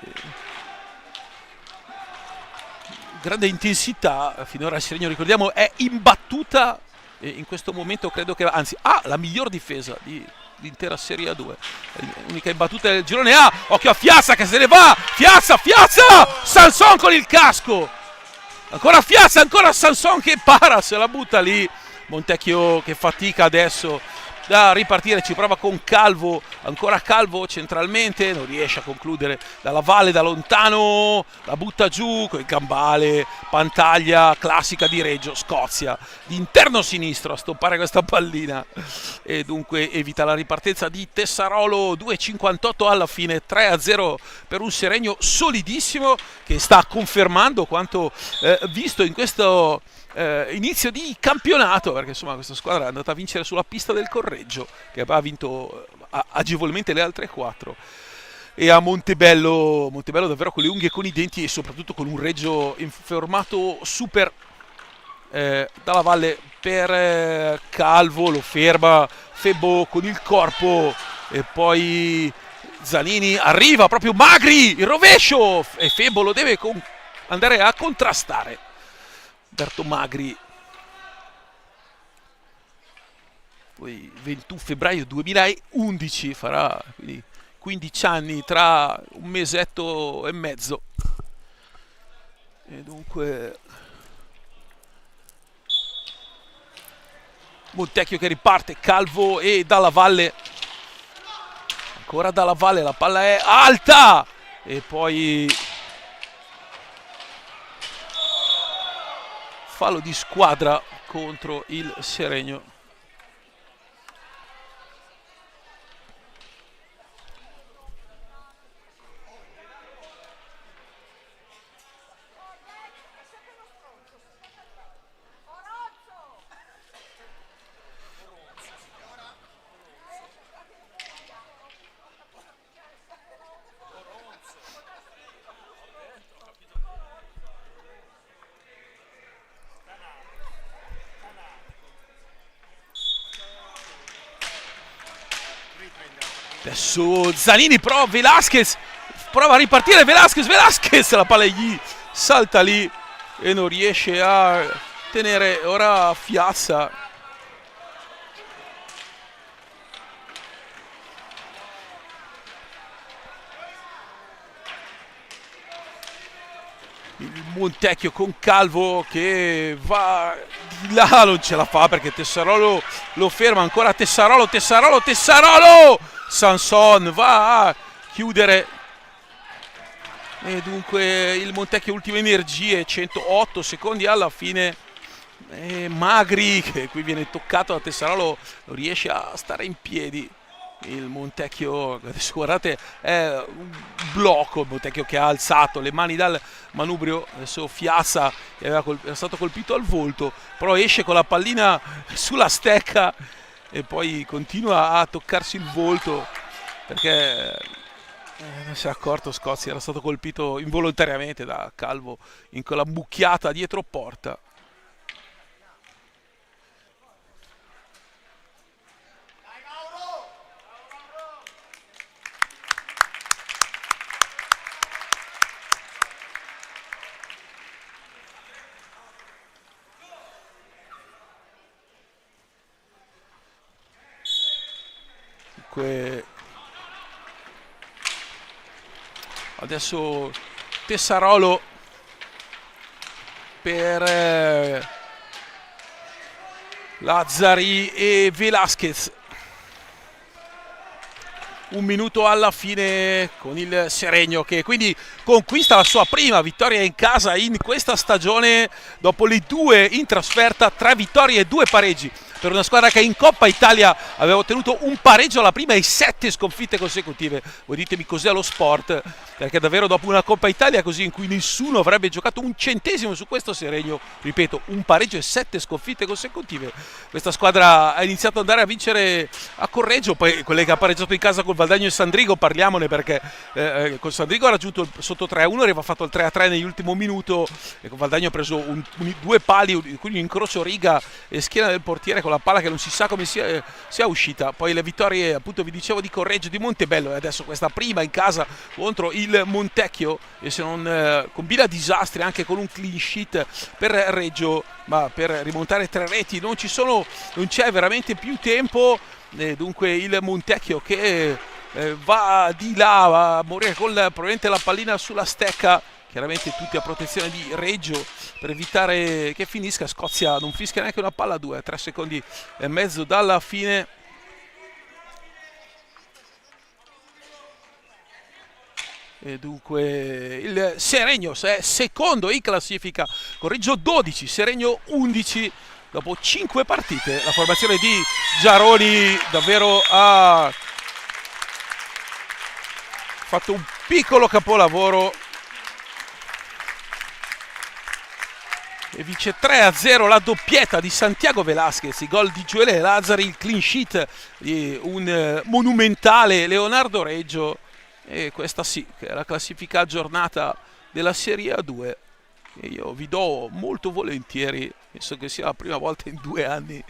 grande intensità. Finora il Seregno, ricordiamo, è imbattuta e in questo momento credo che anzi ha la miglior difesa dell'intera Serie A2, l'unica imbattuta del girone A. Occhio a Piazza che se ne va, Piazza, Sanson con il casco, ancora Piazza, ancora Sanson che para, se la butta lì. Montecchio che fatica adesso da ripartire, ci prova con Calvo, ancora Calvo centralmente, non riesce a concludere dalla valle da lontano, la butta giù con il gambale, pantaglia classica di Reggio, Scozia, di interno sinistro a stoppare questa pallina e dunque evita la ripartenza di Tessarolo. 2,58 alla fine, 3-0 per un Seregno solidissimo che sta confermando quanto visto in questo inizio di campionato, perché insomma questa squadra è andata a vincere sulla pista del Correggio che aveva vinto agevolmente le altre 4, e a Montebello davvero con le unghie e con i denti, e soprattutto con un Reggio in formato super. Dalla valle per Calvo, lo ferma Febbo con il corpo e poi Zanini arriva proprio Magri, il rovescio, e Febbo lo deve andare a contrastare. Berto Magri, poi 21 febbraio 2011, farà quindi 15 anni tra un mesetto e mezzo, e dunque Montecchio che riparte, Calvo e Dalla Valle, ancora Dalla Valle, la palla è alta e poi fallo di squadra contro il Seregno. Adesso Zanini prova, Velasquez prova a ripartire, Velasquez, la palla gli salta lì e non riesce a tenere, ora Fiazza. Il Montecchio con Calvo che va di là, non ce la fa perché Tessarolo lo ferma, ancora Tessarolo, Sanson va a chiudere e dunque il Montecchio ultime energie, 108 secondi alla fine, e Magri che qui viene toccato da Tessarolo non riesce a stare in piedi. Il Montecchio, adesso guardate, è un blocco il Montecchio che ha alzato le mani dal manubrio. Adesso Fiazza che era stato colpito al volto, però esce con la pallina sulla stecca e poi continua a toccarsi il volto perché non si è accorto Scozia, era stato colpito involontariamente da Calvo in quella mucchiata dietro porta. Adesso Tessarolo per Lazzari e Velasquez. Un minuto alla fine con il Seregno che quindi conquista la sua prima vittoria in casa in questa stagione dopo le 2 in trasferta, 3 vittorie e 2 pareggi per una squadra che in Coppa Italia aveva ottenuto un pareggio alla prima e 7 sconfitte consecutive. Voi ditemi cos'è lo sport, perché davvero dopo una Coppa Italia così in cui nessuno avrebbe giocato un centesimo su questo Seregno, ripeto, un pareggio e 7 sconfitte consecutive, questa squadra ha iniziato ad andare a vincere a Correggio, poi quelle che ha pareggiato in casa col Valdagno e Sandrigo, parliamone perché con Sandrigo ha raggiunto sotto 3-1, aveva fatto il 3-3 nell'ultimo minuto e con Valdagno ha preso 2 pali, quindi un incrocio riga e schiena del portiere con la palla che non si sa come sia uscita. Poi le vittorie, appunto vi dicevo, di Correggio, di Montebello, e adesso questa prima in casa contro il Montecchio, e se non combina disastri anche con un clean sheet per Reggio, ma per rimontare 3 reti non c'è veramente più tempo, dunque il Montecchio che va di là, va a morire con probabilmente la pallina sulla stecca, chiaramente tutti a protezione di Reggio per evitare che finisca. Scozia non fischia neanche una palla a 2, 3 secondi e mezzo dalla fine, E dunque il Seregno è secondo in classifica con Reggio 12, Seregno 11 dopo 5 partite. La formazione di Giaroni davvero ha fatto un piccolo capolavoro e vince 3-0 la doppietta di Santiago Velasquez, il gol di Gioele Lazzari, il clean sheet di un monumentale Leonardo Reggio. E questa sì, che è la classifica aggiornata della Serie A2 e io vi do molto volentieri, penso che sia la prima volta in 2 anni.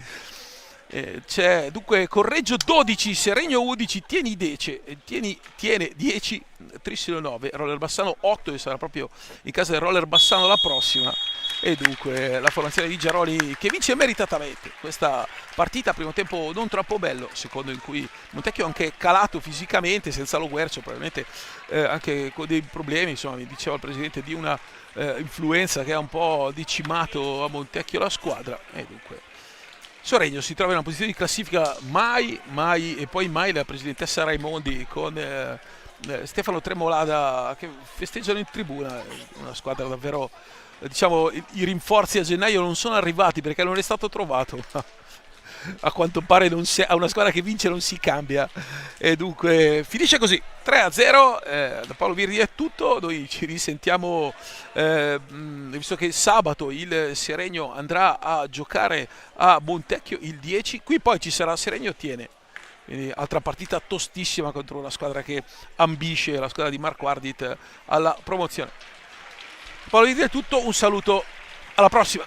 C'è dunque Correggio 12, Seregno 11, tiene 10, Trissino 9, Roller Bassano 8 e sarà proprio in casa del Roller Bassano la prossima. E dunque la formazione di Giaroni che vince meritatamente questa partita, primo tempo non troppo bello, secondo in cui Montecchio è anche calato fisicamente, senza lo Guercio, probabilmente anche con dei problemi, insomma mi diceva il presidente di una influenza che ha un po' decimato a Montecchio la squadra. E dunque Seregno si trova in una posizione di classifica mai e poi mai la presidentessa Raimondi con Stefano Tremolada che festeggiano in tribuna, una squadra davvero, diciamo, i rinforzi a gennaio non sono arrivati perché non è stato trovato. A quanto pare a una squadra che vince non si cambia e dunque finisce così 3-0. Da Paolo Virdi è tutto, noi ci risentiamo visto che sabato il Seregno andrà a giocare a Montecchio il 10, qui poi ci sarà Seregno Tiene, quindi altra partita tostissima contro una squadra che ambisce, la squadra di Marco Ardit, alla promozione. Paolo Virdi è tutto, un saluto, alla prossima.